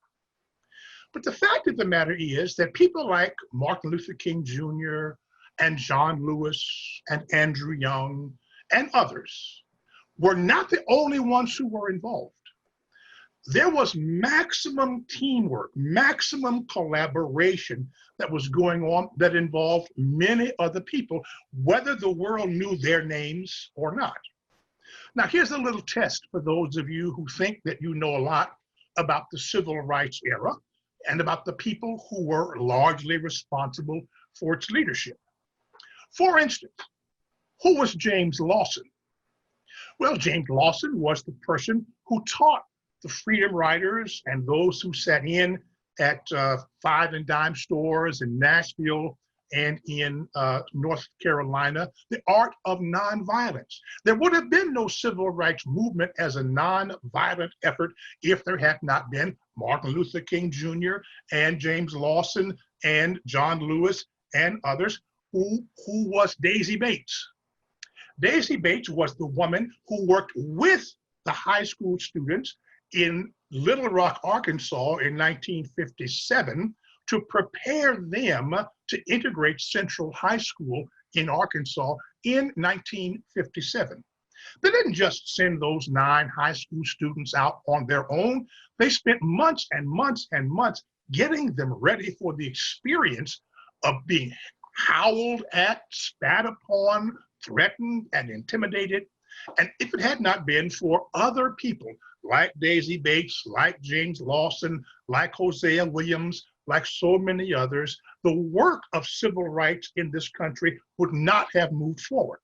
But the fact of the matter is that people like Martin Luther King Jr. and John Lewis and Andrew Young and others were not the only ones who were involved. There was maximum teamwork, maximum collaboration that was going on that involved many other people, whether the world knew their names or not. Now, here's a little test for those of you who think that you know a lot about the civil rights era and about the people who were largely responsible for its leadership. For instance, who was James Lawson? Well, James Lawson was the person who taught the freedom riders and those who sat in at five and dime stores in Nashville and in North Carolina, the art of nonviolence. There would have been no civil rights movement as a nonviolent effort if there had not been Martin Luther King Jr. and James Lawson and John Lewis and others. Who was Daisy Bates? Daisy Bates was the woman who worked with the high school students in Little Rock, Arkansas in 1957 to prepare them to integrate Central High School in Arkansas in 1957. They didn't just send those 9 high school students out on their own. They spent months and months and months getting them ready for the experience of being howled at, spat upon, threatened, and intimidated. And if it had not been for other people like Daisy Bates, like James Lawson, like Hosea Williams, like so many others, the work of civil rights in this country would not have moved forward.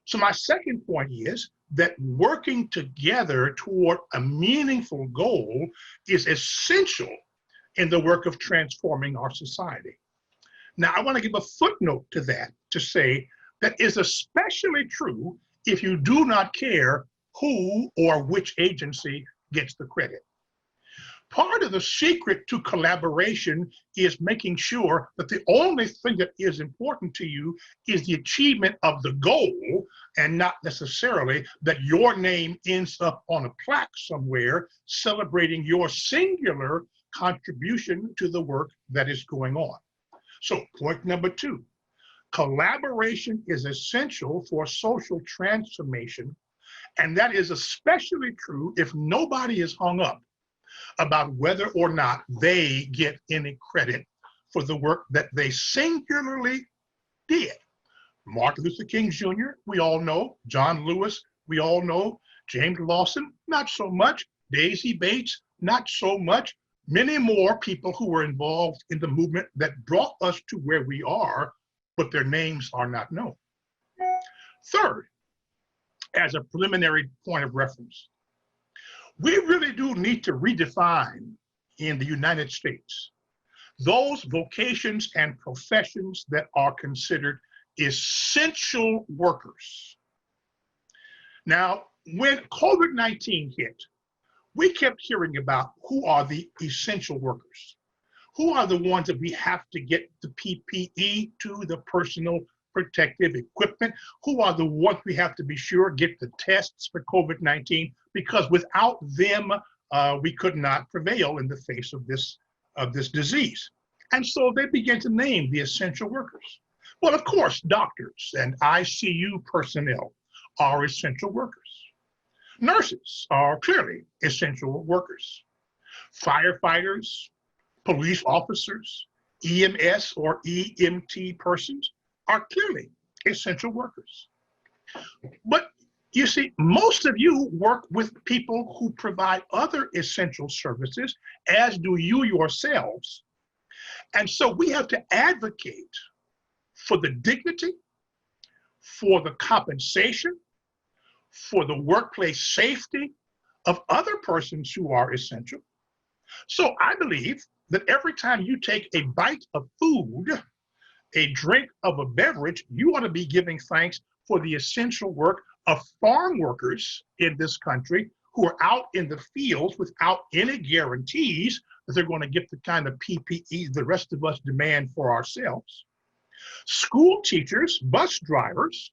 So my second point is that working together toward a meaningful goal is essential in the work of transforming our society. Now, I want to give a footnote to that to say that is especially true if you do not care who or which agency gets the credit. Part of the secret to collaboration is making sure that the only thing that is important to you is the achievement of the goal and not necessarily that your name ends up on a plaque somewhere celebrating your singular contribution to the work that is going on. So point number 2, collaboration is essential for social transformation, and that is especially true if nobody is hung up about whether or not they get any credit for the work that they singularly did. Martin Luther King Jr., we all know. John Lewis, we all know. James Lawson, not so much. Daisy Bates, not so much. Many more people who were involved in the movement that brought us to where we are, but their names are not known. Third, as a preliminary point of reference, we really do need to redefine in the United States those vocations and professions that are considered essential workers. Now, when COVID-19 hit, we kept hearing about who are the essential workers. Who are the ones that we have to get the PPE to, the personal protective equipment? Who are the ones we have to be sure get the tests for COVID-19? Because without them, we could not prevail in the face of this disease. And so they began to name the essential workers. Well, of course, doctors and ICU personnel are essential workers. Nurses are clearly essential workers. Firefighters, police officers, EMS or EMT persons are clearly essential workers. But you see, most of you work with people who provide other essential services, as do you yourselves. And so we have to advocate for the dignity, for the compensation, for the workplace safety of other persons who are essential. So I believe that every time you take a bite of food, a drink of a beverage, you ought to be giving thanks for the essential work of farm workers in this country who are out in the fields without any guarantees that they're going to get the kind of PPE the rest of us demand for ourselves. School teachers, bus drivers,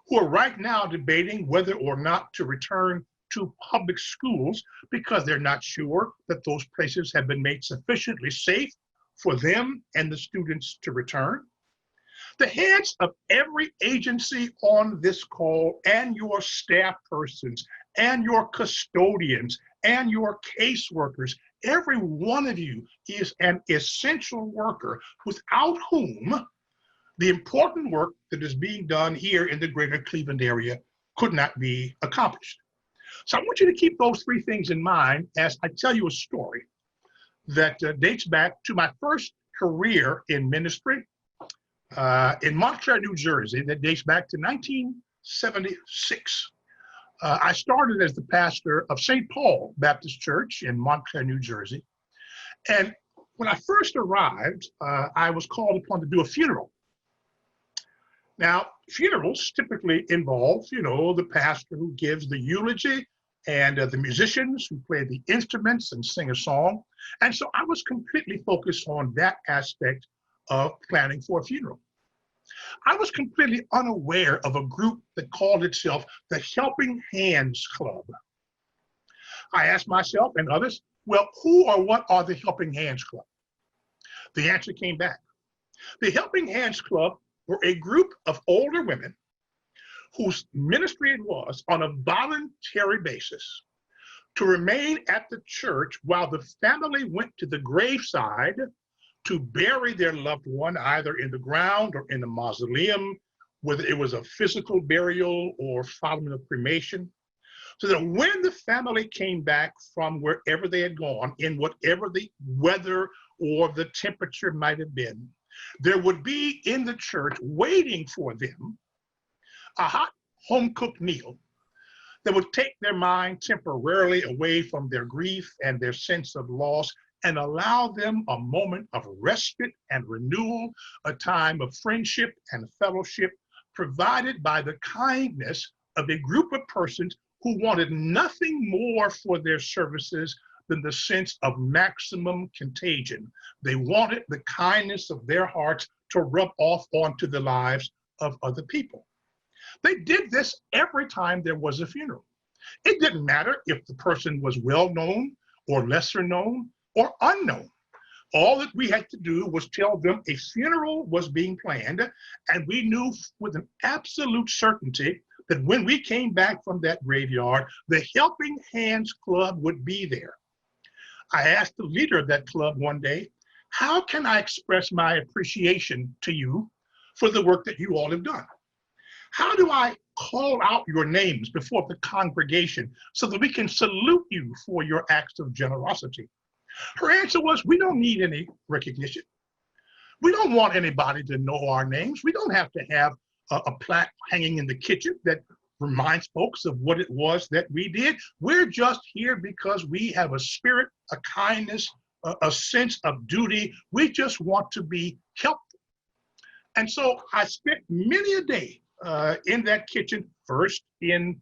who are right now debating whether or not to return to public schools because they're not sure that those places have been made sufficiently safe for them and the students to return. The heads of every agency on this call and your staff persons and your custodians and your caseworkers, every one of you is an essential worker without whom the important work that is being done here in the greater Cleveland area could not be accomplished. So I want you to keep those three things in mind as I tell you a story that dates back to my first career in ministry in Montclair, New Jersey, that dates back to 1976. I started as the pastor of St. Paul Baptist Church in Montclair, New Jersey. And when I first arrived, I was called upon to do a funeral. Now, funerals typically involve, the pastor who gives the eulogy and the musicians who play the instruments and sing a song. And so I was completely focused on that aspect of planning for a funeral. I was completely unaware of a group that called itself the Helping Hands Club. I asked myself and others, well, who or what are the Helping Hands Club? The answer came back. The Helping Hands Club were a group of older women whose ministry it was on a voluntary basis to remain at the church while the family went to the graveside to bury their loved one either in the ground or in the mausoleum, whether it was a physical burial or following a cremation, so that when the family came back from wherever they had gone, in whatever the weather or the temperature might have been, there would be in the church waiting for them a hot home-cooked meal that would take their mind temporarily away from their grief and their sense of loss and allow them a moment of respite and renewal, a time of friendship and fellowship provided by the kindness of a group of persons who wanted nothing more for their services than the sense of maximum contagion. They wanted the kindness of their hearts to rub off onto the lives of other people. They did this every time there was a funeral. It didn't matter if the person was well known or lesser known or unknown. All that we had to do was tell them a funeral was being planned, and we knew with an absolute certainty that when we came back from that graveyard, the Helping Hands Club would be there. I asked the leader of that club one day, how can I express my appreciation to you for the work that you all have done? How do I call out your names before the congregation so that we can salute you for your acts of generosity? Her answer was, we don't need any recognition. We don't want anybody to know our names. We don't have to have a plaque hanging in the kitchen that reminds folks of what it was that we did. We're just here because we have a spirit, a kindness, a sense of duty. We just want to be helpful. And so I spent many a day in that kitchen, first in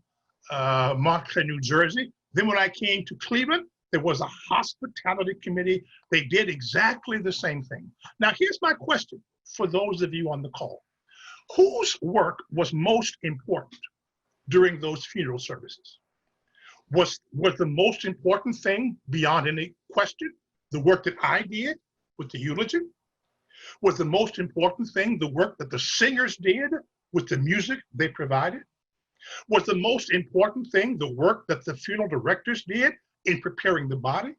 Montclair, New Jersey. Then when I came to Cleveland, there was a hospitality committee. They did exactly the same thing. Now, here's my question for those of you on the call. Whose work was most important during those funeral services? Was the most important thing, beyond any question, the work that I did with the eulogy? Was the most important thing the work that the singers did with the music they provided? Was the most important thing the work that the funeral directors did in preparing the body?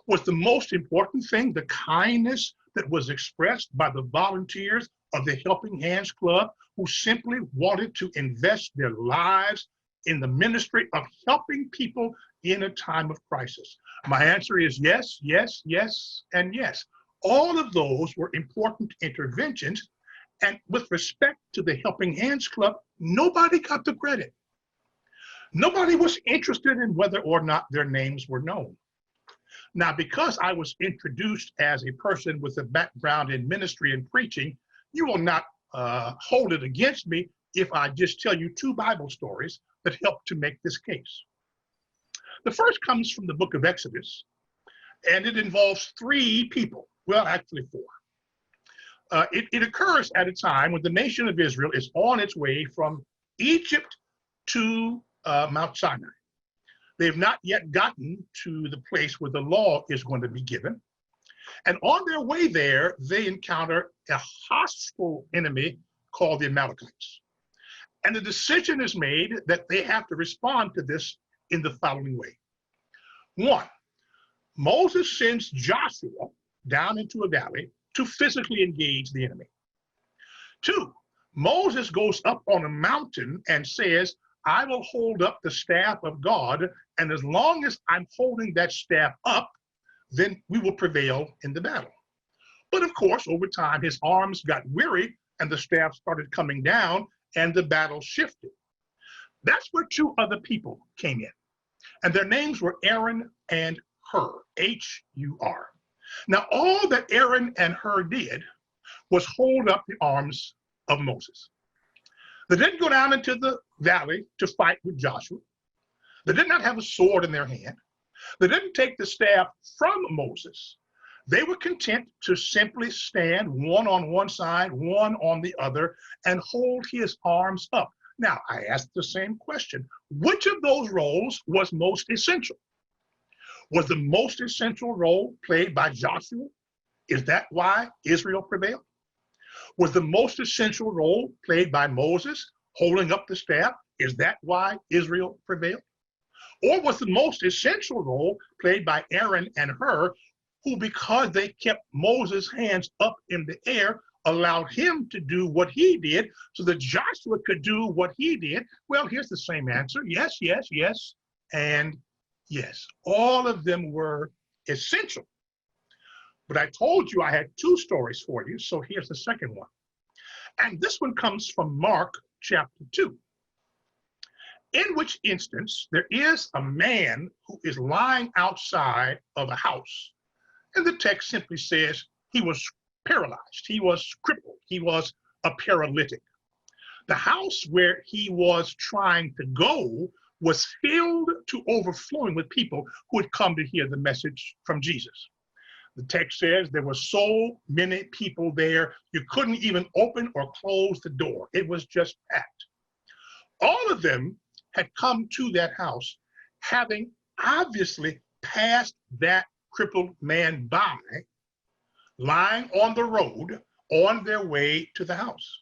Was the most important thing the kindness that was expressed by the volunteers of the Helping Hands Club, who simply wanted to invest their lives in the ministry of helping people in a time of crisis? My answer is yes, yes, yes, and yes. All of those were important interventions. And with respect to the Helping Hands Club, nobody got the credit. Nobody was interested in whether or not their names were known. Now, because I was introduced as a person with a background in ministry and preaching, you will not hold it against me if I just tell you two Bible stories that help to make this case. The first comes from the book of Exodus, and it involves three people. Well, actually four. It occurs at a time when the nation of Israel is on its way from Egypt to Mount Sinai. They've not yet gotten to the place where the law is going to be given. And on their way there, they encounter a hostile enemy called the Amalekites. And the decision is made that they have to respond to this in the following way. One, Moses sends Joshua down into a valley to physically engage the enemy. Two, Moses goes up on a mountain and says, I will hold up the staff of God, and as long as I'm holding that staff up, then we will prevail in the battle. But of course, over time, his arms got weary and the staff started coming down and the battle shifted. That's where two other people came in, and their names were Aaron and Hur, H-U-R. Now, all that Aaron and Hur did was hold up the arms of Moses. They didn't go down into the valley to fight with Joshua. They did not have a sword in their hand. They didn't take the staff from Moses. They were content to simply stand one on one side, one on the other, and hold his arms up. Now, I asked the same question. Which of those roles was most essential? Was the most essential role played by Joshua? Is that why Israel prevailed? Was the most essential role played by Moses, holding up the staff? Is that why Israel prevailed? Or was the most essential role played by Aaron and Hur, who, because they kept Moses' hands up in the air, allowed him to do what he did so that Joshua could do what he did? Well, here's the same answer. Yes, yes, yes, and yes. All of them were essential. But I told you I had two stories for you, so here's the second one. And this one comes from Mark chapter 2, in which instance there is a man who is lying outside of a house. And the text simply says he was paralyzed, he was crippled, he was a paralytic. The house where he was trying to go was filled to overflowing with people who had come to hear the message from Jesus. The text says there were so many people there, you couldn't even open or close the door. It was just packed. All of them had come to that house, having obviously passed that crippled man by, lying on the road on their way to the house.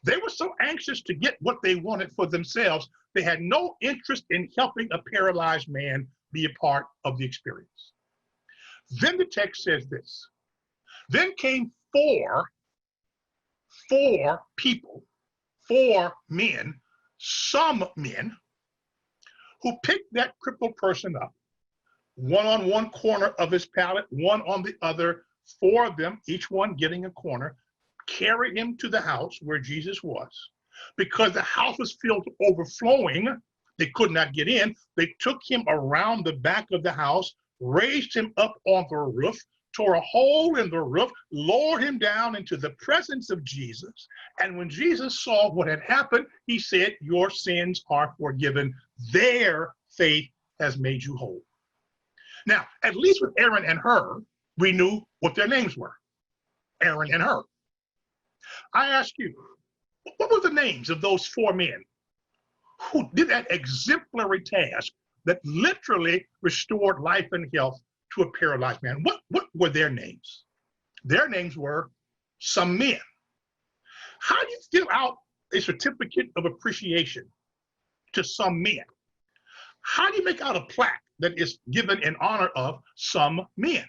They were so anxious to get what they wanted for themselves, they had no interest in helping a paralyzed man be a part of the experience. Then the text says this, then came four men, some men, who picked that crippled person up, one on one corner of his pallet, one on the other, four of them, each one getting a corner, carried him to the house where Jesus was. Because the house was filled to overflowing, they could not get in. They took him around the back of the house, raised him up on the roof, tore a hole in the roof, lowered him down into the presence of Jesus. And when Jesus saw what had happened, he said, your sins are forgiven. Their faith has made you whole. Now, at least with Aaron and Hur, we knew what their names were. Aaron and Hur. I ask you, what were the names of those four men who did that exemplary task that literally restored life and health to a paralyzed man? What were their names? Their names were some men. How do you give out a certificate of appreciation to some men? How do you make out a plaque that is given in honor of some men?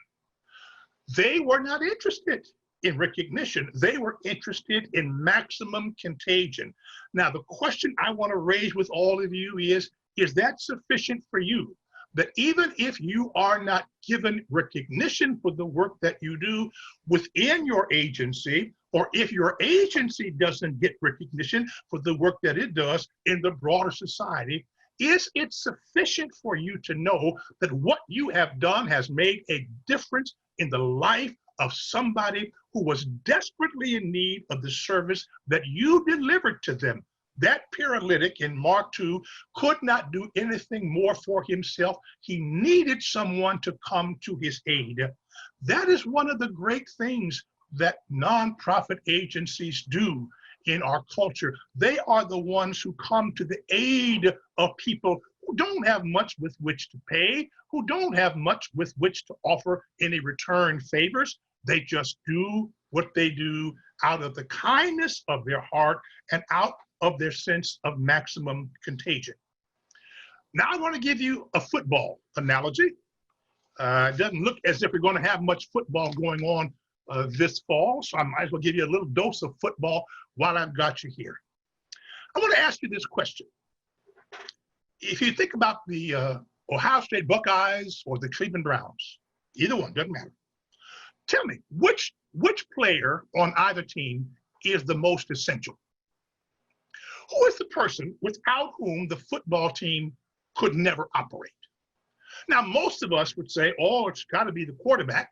They were not interested in recognition. They were interested in maximum contagion. Now, the question I want to raise with all of you is that sufficient for you? That even if you are not given recognition for the work that you do within your agency, or if your agency doesn't get recognition for the work that it does in the broader society, is it sufficient for you to know that what you have done has made a difference in the life of somebody who was desperately in need of the service that you delivered to them? That paralytic in Mark 2 could not do anything more for himself. He needed someone to come to his aid. That is one of the great things that nonprofit agencies do in our culture. They are the ones who come to the aid of people who don't have much with which to pay, who don't have much with which to offer any return favors. They just do what they do out of the kindness of their heart and out of their sense of maximum contagion. Now I want to give you a football analogy. It doesn't look as if we're going to have much football going on this fall, so I might as well give you a little dose of football while I've got you here. I want to ask you this question. If you think about the Ohio State Buckeyes or the Cleveland Browns, either one, doesn't matter. Tell me, which player on either team is the most essential? Who is the person without whom the football team could never operate? Now, most of us would say, oh, it's got to be the quarterback,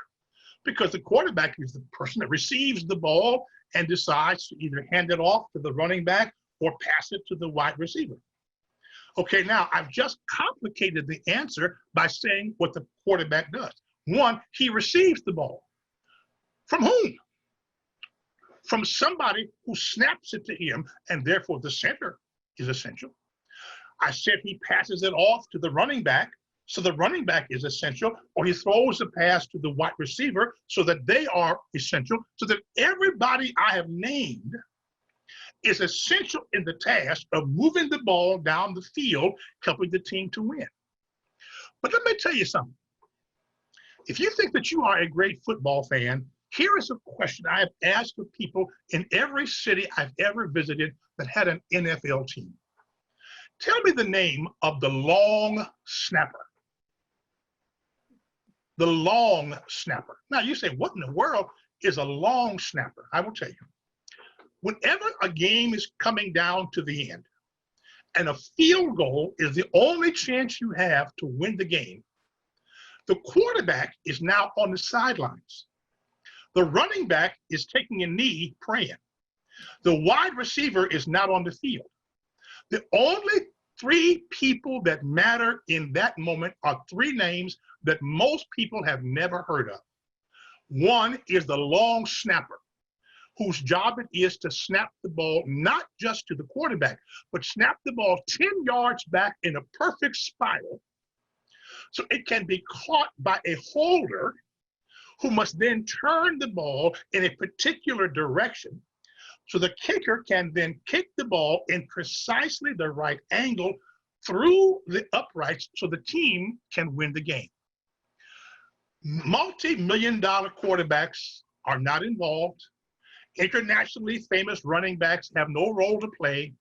because the quarterback is the person that receives the ball and decides to either hand it off to the running back or pass it to the wide receiver. Okay, now I've just complicated the answer by saying what the quarterback does. One, he receives the ball. From whom? From somebody who snaps it to him, and therefore the center is essential. I said he passes it off to the running back, so the running back is essential, or he throws a pass to the wide receiver so that they are essential, so that everybody I have named is essential in the task of moving the ball down the field, helping the team to win. But let me tell you something. If you think that you are a great football fan, here is a question I have asked of people in every city I've ever visited that had an NFL team. Tell me the name of the long snapper. The long snapper. Now you say, what in the world is a long snapper? I will tell you. Whenever a game is coming down to the end and a field goal is the only chance you have to win the game, the quarterback is now on the sidelines. The running back is taking a knee praying. The wide receiver is not on the field. The only three people that matter in that moment are three names that most people have never heard of. One is the long snapper, whose job it is to snap the ball not just to the quarterback, but snap the ball 10 yards back in a perfect spiral so it can be caught by a holder who must then turn the ball in a particular direction so the kicker can then kick the ball in precisely the right angle through the uprights so the team can win the game. Multi-million-dollar quarterbacks are not involved. Internationally famous running backs have no role to play.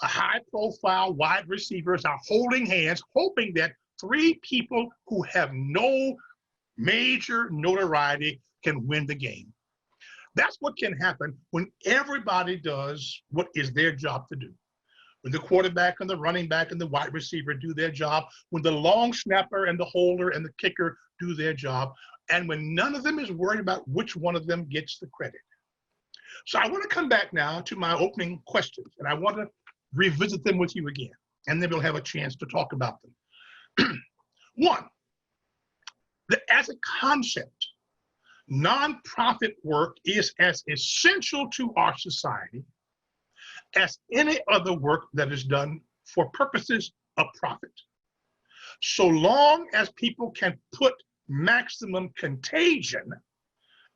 High-profile wide receivers are holding hands, hoping that three people who have no major notoriety can win the game. That's what can happen when everybody does what is their job to do. When the quarterback and the running back and the wide receiver do their job, when the long snapper and the holder and the kicker do their job, and when none of them is worried about which one of them gets the credit. So I want to come back now to my opening questions, and I want to revisit them with you again, and then we'll have a chance to talk about them. One, that as a concept, nonprofit work is as essential to our society as any other work that is done for purposes of profit. So long as people can put maximum contagion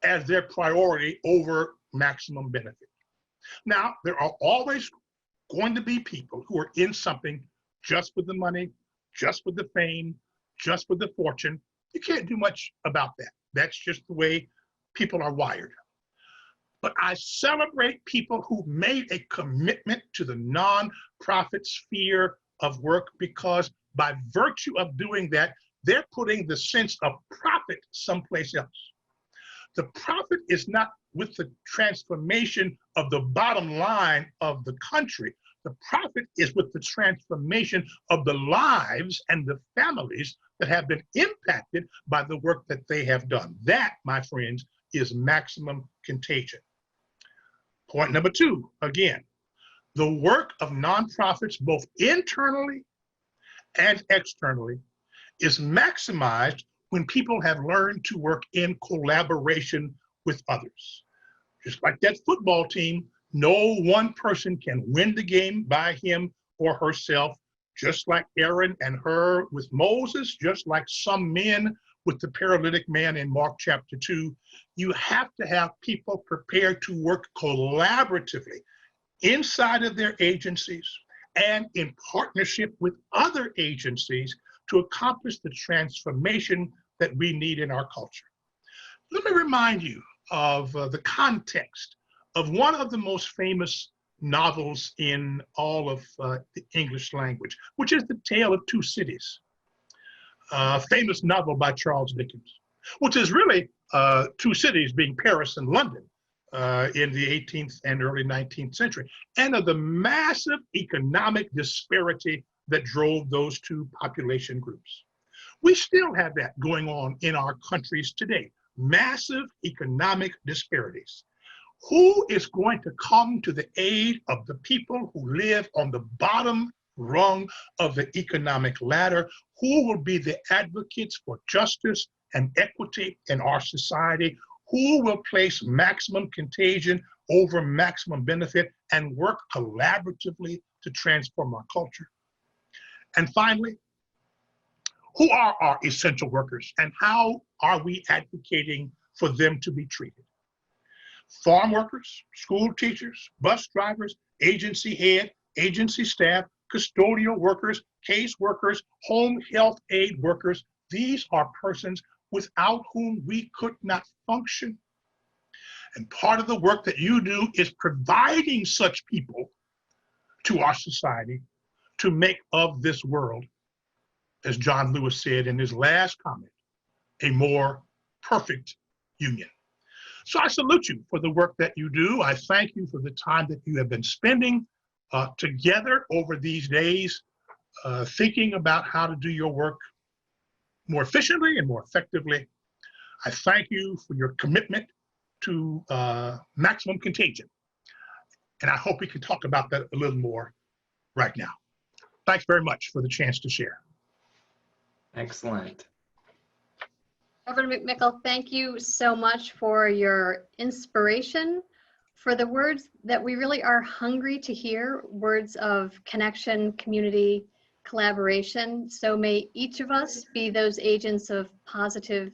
as their priority over maximum benefit. Now, there are always going to be people who are in something just for the money, just for the fame, just for the fortune. You can't do much about that. That's just the way people are wired. But I celebrate people who made a commitment to the nonprofit sphere of work, because by virtue of doing that, they're putting the sense of profit someplace else. The profit is not with the transformation of the bottom line of the country. The profit is with the transformation of the lives and the families that have been impacted by the work that they have done. That, my friends, is maximum contagion. Point number two, again, the work of nonprofits, both internally and externally, is maximized when people have learned to work in collaboration with others. Just like that football team, no one person can win the game by him or herself, just like Aaron and Hur with Moses, just like some men with the paralytic man in Mark chapter 2. You have to have people prepared to work collaboratively inside of their agencies and in partnership with other agencies to accomplish the transformation that we need in our culture. Let me remind you of the context of one of the most famous novels in all of the English language, which is The Tale of Two Cities, a famous novel by Charles Dickens, which is really two cities being Paris and London in the 18th and early 19th century, and of the massive economic disparity that drove those two population groups. We still have that going on in our countries today, massive economic disparities. Who is going to come to the aid of the people who live on the bottom rung of the economic ladder? Who will be the advocates for justice and equity in our society? Who will place maximum contagion over maximum benefit and work collaboratively to transform our culture? And finally, who are our essential workers and how are we advocating for them to be treated? Farm workers, school teachers, bus drivers, agency head, agency staff, custodial workers, case workers, home health aid workers. These are persons without whom we could not function. And part of the work that you do is providing such people to our society to make of this world, as John Lewis said in his last comment, a more perfect union. So I salute you for the work that you do. I thank you for the time that you have been spending together over these days, thinking about how to do your work more efficiently and more effectively. I thank you for your commitment to maximum contagion. And I hope we can talk about that a little more right now. Thanks very much for the chance to share. Excellent. Reverend McMickle, thank you so much for your inspiration, for the words that we really are hungry to hear, words of connection, community, collaboration. So may each of us be those agents of positive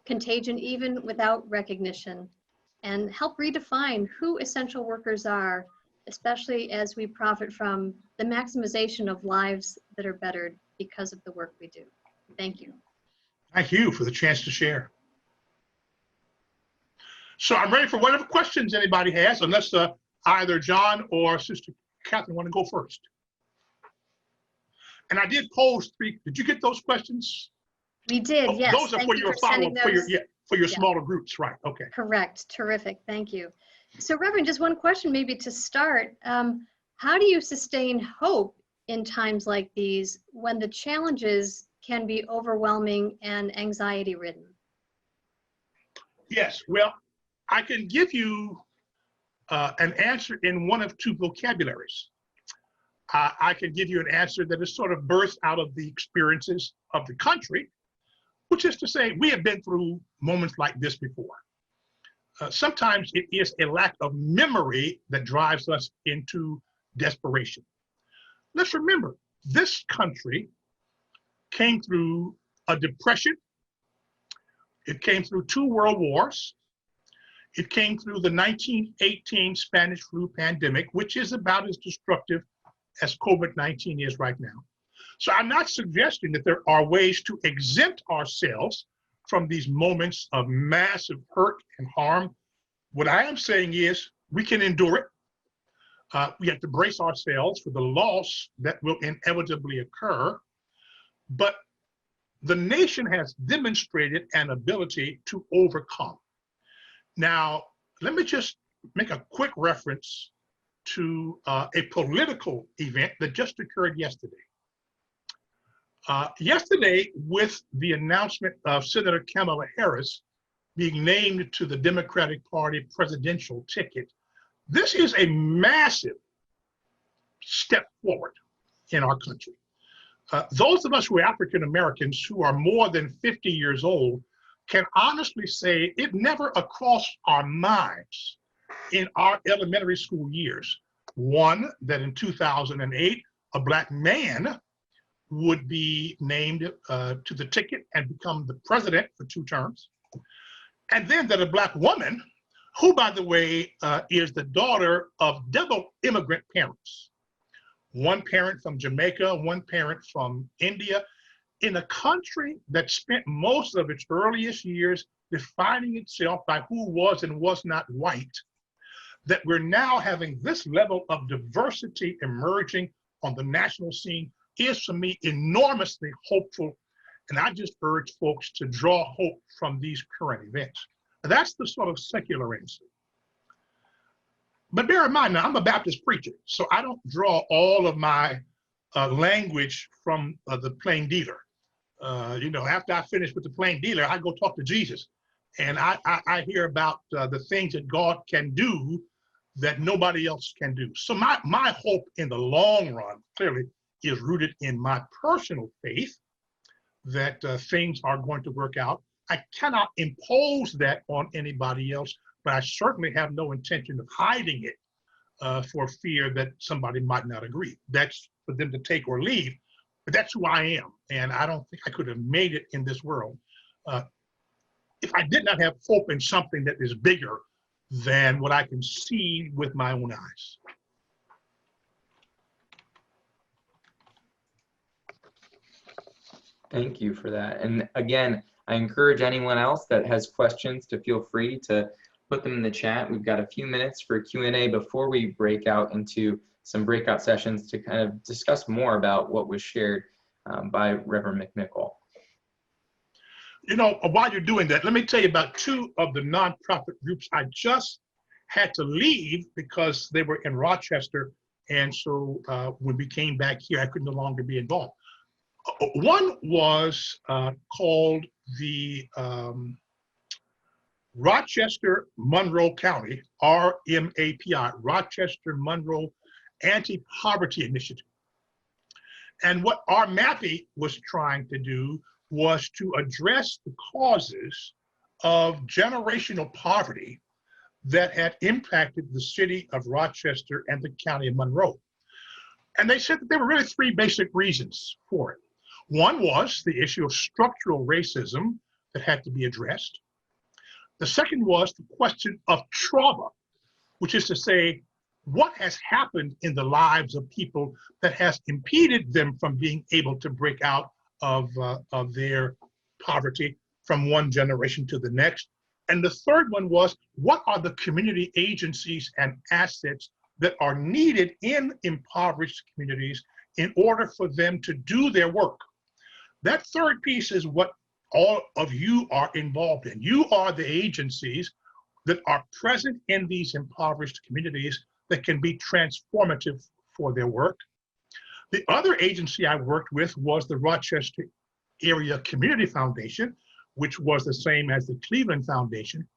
contagion, even without recognition, and help redefine who essential workers are, especially as we profit from the maximization of lives that are bettered because of the work we do. Thank you. Thank you for the chance to share. So I'm ready for whatever questions anybody has, unless either John or Sister Katherine want to go first. And I did pose 3. Did you get those questions? We did, yes. Those are for your follow-up, for your smaller groups, right? Okay. Correct. Terrific. Thank you. So, Reverend, just one question maybe to start. How do you sustain hope in times like these when the challenges can be overwhelming and anxiety-ridden? Yes, well, I can give you an answer in one of two vocabularies. I can give you an answer that is sort of birthed out of the experiences of the country, which is to say we have been through moments like this before. Sometimes it is a lack of memory that drives us into desperation. Let's remember, this country came through a depression. It came through 2 world wars. It came through the 1918 Spanish flu pandemic, which is about as destructive as COVID-19 is right now. So I'm not suggesting that there are ways to exempt ourselves from these moments of massive hurt and harm. What I am saying is we can endure it. We have to brace ourselves for the loss that will inevitably occur. But the nation has demonstrated an ability to overcome. Now, let me just make a quick reference to a political event that just occurred yesterday. Yesterday, with the announcement of Senator Kamala Harris being named to the Democratic Party presidential ticket, this is a massive step forward in our country. Those of us who are African Americans who are more than 50 years old can honestly say it never crossed our minds in our elementary school years. One, that in 2008, a Black man would be named to the ticket and become the president for 2 terms. And then that a Black woman, who, by the way, is the daughter of double immigrant parents, one parent from Jamaica, one parent from India, in a country that spent most of its earliest years defining itself by who was and was not white, that we're now having this level of diversity emerging on the national scene is, for me, enormously hopeful. And I just urge folks to draw hope from these current events. That's the sort of secular answer. But bear in mind, now I'm a Baptist preacher, so I don't draw all of my language from the plain dealer. After I finish with the plain dealer, I go talk to Jesus. And I hear about the things that God can do that nobody else can do. So my hope in the long run, clearly, is rooted in my personal faith that things are going to work out. I cannot impose that on anybody else, but I certainly have no intention of hiding it for fear that somebody might not agree. That's for them to take or leave, but that's who I am. And I don't think I could have made it in this world if I did not have hope in something that is bigger than what I can see with my own eyes. Thank you for that. And again, I encourage anyone else that has questions to feel free to put them in the chat. We've got a few minutes for Q&A before we break out into some breakout sessions to kind of discuss more about what was shared by Reverend McMickle. While you're doing that, let me tell you about 2 of the nonprofit groups I just had to leave because they were in Rochester. And so when we came back here, I could no longer be involved. One was called the Rochester Monroe County, RMAPI, Rochester Monroe Anti-Poverty Initiative. And what RMAPI was trying to do was to address the causes of generational poverty that had impacted the city of Rochester and the county of Monroe. And they said that there were really 3 basic reasons for it. One was the issue of structural racism that had to be addressed. The second was the question of trauma, which is to say, what has happened in the lives of people that has impeded them from being able to break out of their poverty from one generation to the next. And the third one was, what are the community agencies and assets that are needed in impoverished communities in order for them to do their work? That third piece is what all of you are involved in. You are the agencies that are present in these impoverished communities that can be transformative for their work. The other agency I worked with was the Rochester Area Community Foundation, which was the same as the Cleveland Foundation.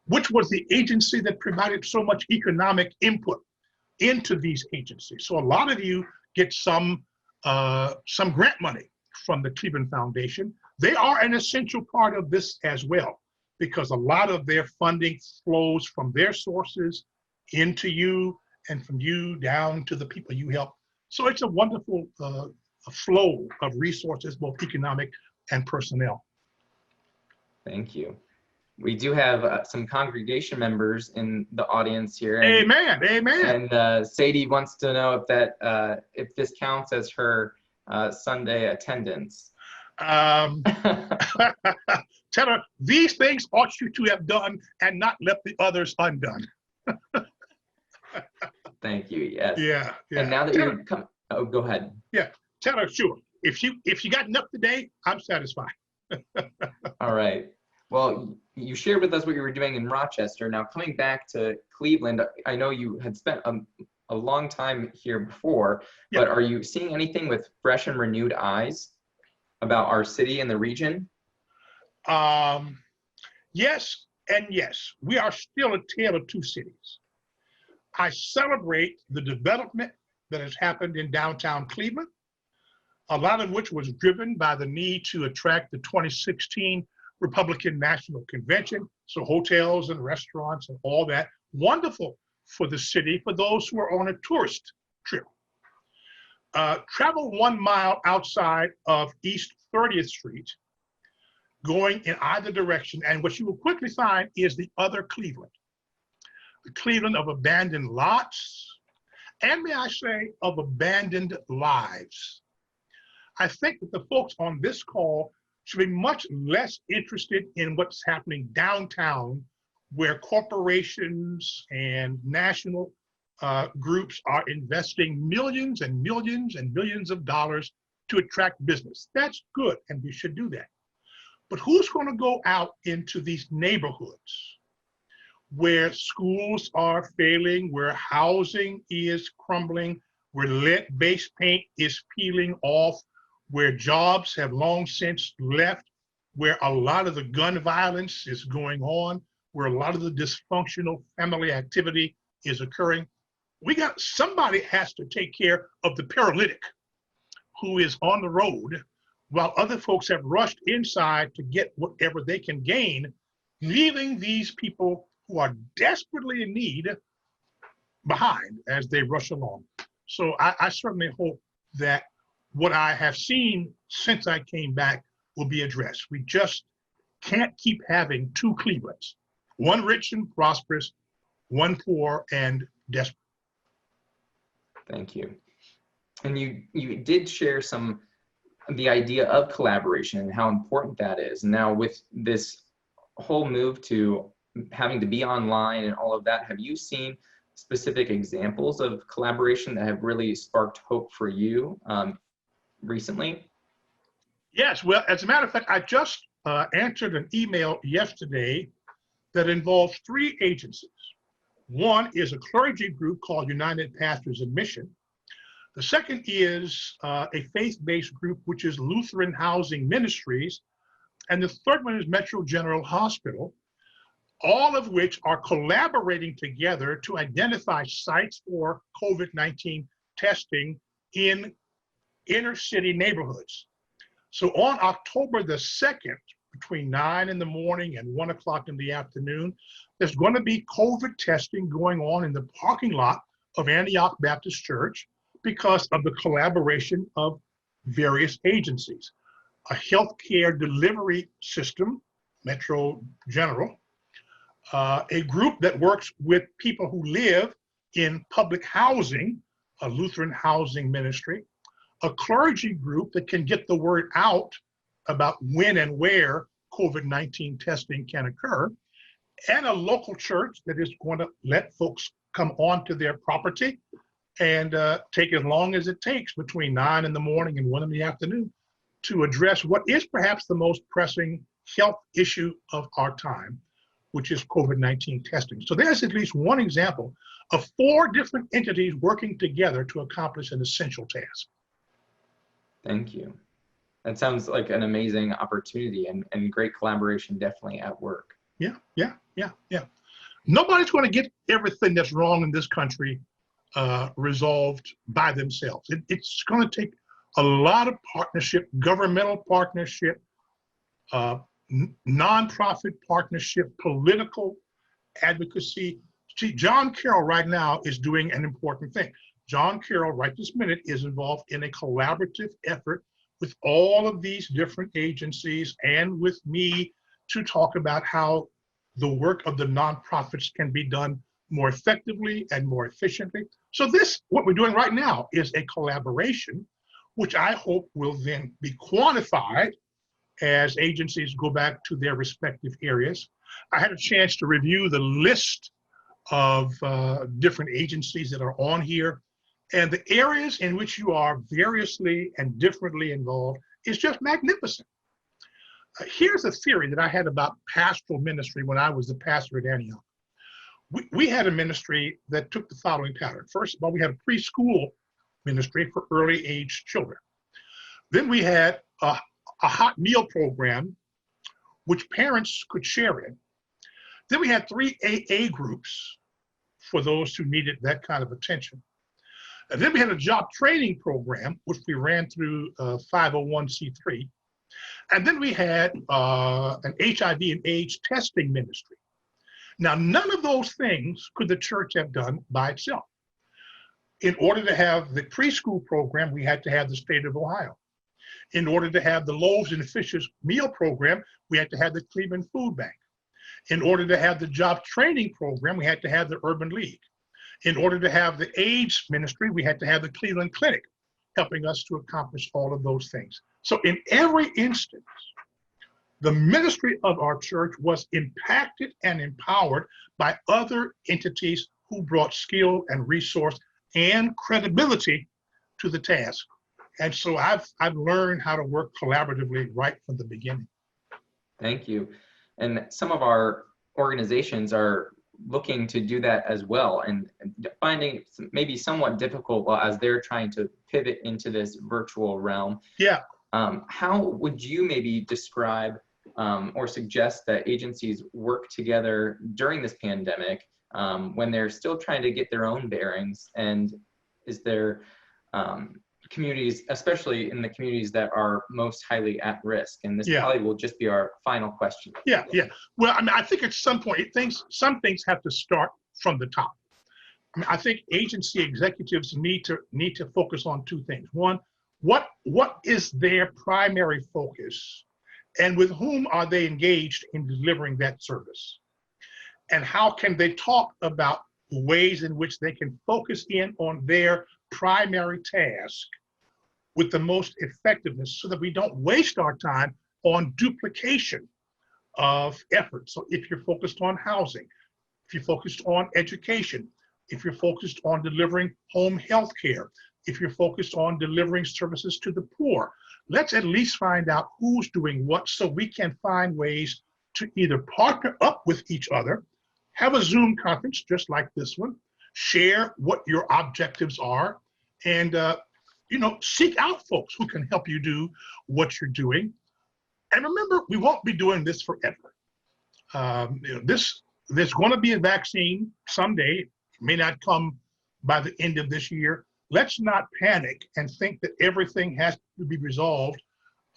which was the agency that provided so much economic input into these agencies. So a lot of you get some grant money from the Cleveland Foundation. They are an essential part of this as well, because a lot of their funding flows from their sources into you and from you down to the people you help. So it's a wonderful flow of resources, both economic and personnel. Thank you. We do have some congregation members in the audience here. Amen, amen. And Sadie wants to know if that if this counts as her Sunday attendance. Tell her, these things ought you to have done and not left the others undone. Thank you. Yes. Yeah, yeah. And now that you're come, oh, go ahead. Yeah, tell her, sure. If you got enough today, I'm satisfied. All right. Well, you shared with us what you were doing in Rochester. Now, coming back to Cleveland, I know you had spent a long time here before, but are you seeing anything with fresh and renewed eyes about our city and the region? Yes and yes. We are still a tale of two cities. I celebrate the development that has happened in downtown Cleveland, a lot of which was driven by the need to attract the 2016 Republican National Convention. So hotels and restaurants and all that, wonderful for the city, for those who are on a tourist trip. Travel 1 mile outside of East 30th Street, going in either direction, and what you will quickly find is the other Cleveland. The Cleveland of abandoned lots, and may I say, of abandoned lives. I think that the folks on this call should be much less interested in what's happening downtown, where corporations and national groups are investing millions and millions and millions of dollars to attract business. That's good, and we should do that. But who's going to go out into these neighborhoods where schools are failing, where housing is crumbling, where lead-based paint is peeling off, where jobs have long since left, where a lot of the gun violence is going on, where a lot of the dysfunctional family activity is occurring? Somebody has to take care of the paralytic who is on the road while other folks have rushed inside to get whatever they can gain, leaving these people who are desperately in need behind as they rush along. So I certainly hope that what I have seen since I came back will be addressed. We just can't keep having two Clevelands, one rich and prosperous, one poor and desperate. Thank you. And you did share the idea of collaboration and how important that is. And now with this whole move to having to be online and all of that, have you seen specific examples of collaboration that have really sparked hope for you recently? Yes, well, as a matter of fact, I just answered an email yesterday that involves 3 agencies. One is a clergy group called United Pastors in Mission. The second is a faith-based group, which is Lutheran Housing Ministries. And the third one is Metro General Hospital, all of which are collaborating together to identify sites for COVID-19 testing in inner city neighborhoods. So on October the 2nd, between 9 in the morning and 1 o'clock in the afternoon, there's going to be COVID testing going on in the parking lot of Antioch Baptist Church because of the collaboration of various agencies. A healthcare delivery system, Metro General, a group that works with people who live in public housing, a Lutheran Housing Ministry, a clergy group that can get the word out about when and where COVID-19 testing can occur, and a local church that is going to let folks come onto their property and take as long as it takes between 9 in the morning and 1 in the afternoon to address what is perhaps the most pressing health issue of our time, which is COVID-19 testing. So there's at least one example of 4 different entities working together to accomplish an essential task. Thank you. That sounds like an amazing opportunity and great collaboration definitely at work. Yeah. Nobody's going to get everything that's wrong in this country resolved by themselves. It's going to take a lot of partnership, governmental partnership, nonprofit partnership, political advocacy. See, John Carroll right now is doing an important thing. John Carroll right this minute is involved in a collaborative effort with all of these different agencies and with me to talk about how the work of the nonprofits can be done more effectively and more efficiently. So this, what we're doing right now, is a collaboration, which I hope will then be quantified as agencies go back to their respective areas. I had a chance to review the list of different agencies that are on here, and the areas in which you are variously and differently involved is just magnificent. Here's a theory that I had about pastoral ministry when I was the pastor at Antioch. We had a ministry that took the following pattern. First of all, we had a preschool ministry for early age children. Then we had a hot meal program, which parents could share in. Then we had 3 AA groups for those who needed that kind of attention. And then we had a job training program, which we ran through 501c3. And then we had an HIV and AIDS testing ministry. Now, none of those things could the church have done by itself. In order to have the preschool program, we had to have the state of Ohio. In order to have the loaves and fishes meal program, we had to have the Cleveland Food Bank. In order to have the job training program, we had to have the Urban League. In order to have the AIDS ministry, we had to have the Cleveland Clinic helping us to accomplish all of those things. So in every instance, the ministry of our church was impacted and empowered by other entities who brought skill and resource and credibility to the task. And so I've learned how to work collaboratively right from the beginning. Thank you. And some of our organizations are looking to do that as well, and finding maybe somewhat difficult as they're trying to pivot into this virtual realm. Yeah. How would you maybe describe or suggest that agencies work together during this pandemic when they're still trying to get their own bearings? And is there communities, especially in the communities that are most highly at risk? And this probably will just be our final question. Yeah. Well, I mean, I think at some point, some things have to start from the top. I mean, I think agency executives need to focus on 2 things. One, what is their primary focus, and with whom are they engaged in delivering that service? And how can they talk about ways in which they can focus in on their primary task with the most effectiveness so that we don't waste our time on duplication of effort. So if you're focused on housing, if you're focused on education, if you're focused on delivering home health care, if you're focused on delivering services to the poor, let's at least find out who's doing what so we can find ways to either partner up with each other, have a Zoom conference just like this one, share what your objectives are, and seek out folks who can help you do what you're doing. And remember, we won't be doing this forever. There's going to be a vaccine someday. It may not come by the end of this year. Let's not panic and think that everything has to be resolved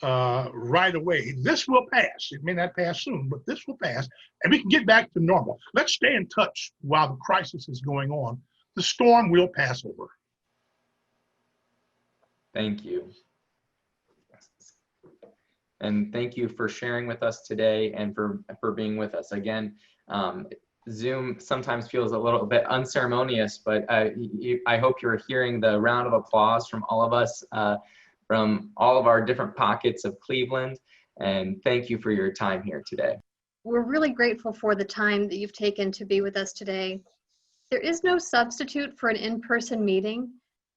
right away. This will pass. It may not pass soon, but this will pass, and we can get back to normal. Let's stay in touch while the crisis is going on. The storm will pass over. Thank you. And thank you for sharing with us today and for being with us. Again, Zoom sometimes feels a little bit unceremonious, but I hope you're hearing the round of applause from all of us, from all of our different pockets of Cleveland. And thank you for your time here today. We're really grateful for the time that you've taken to be with us today. There is no substitute for an in-person meeting.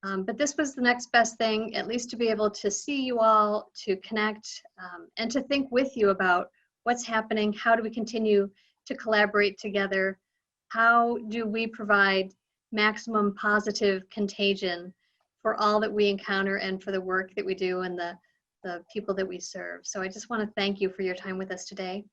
But this was the next best thing, at least to be able to see you all, to connect, and to think with you about what's happening, how do we continue to collaborate together, how do we provide maximum positive contagion for all that we encounter and for the work that we do and the people that we serve. So I just want to thank you for your time with us today.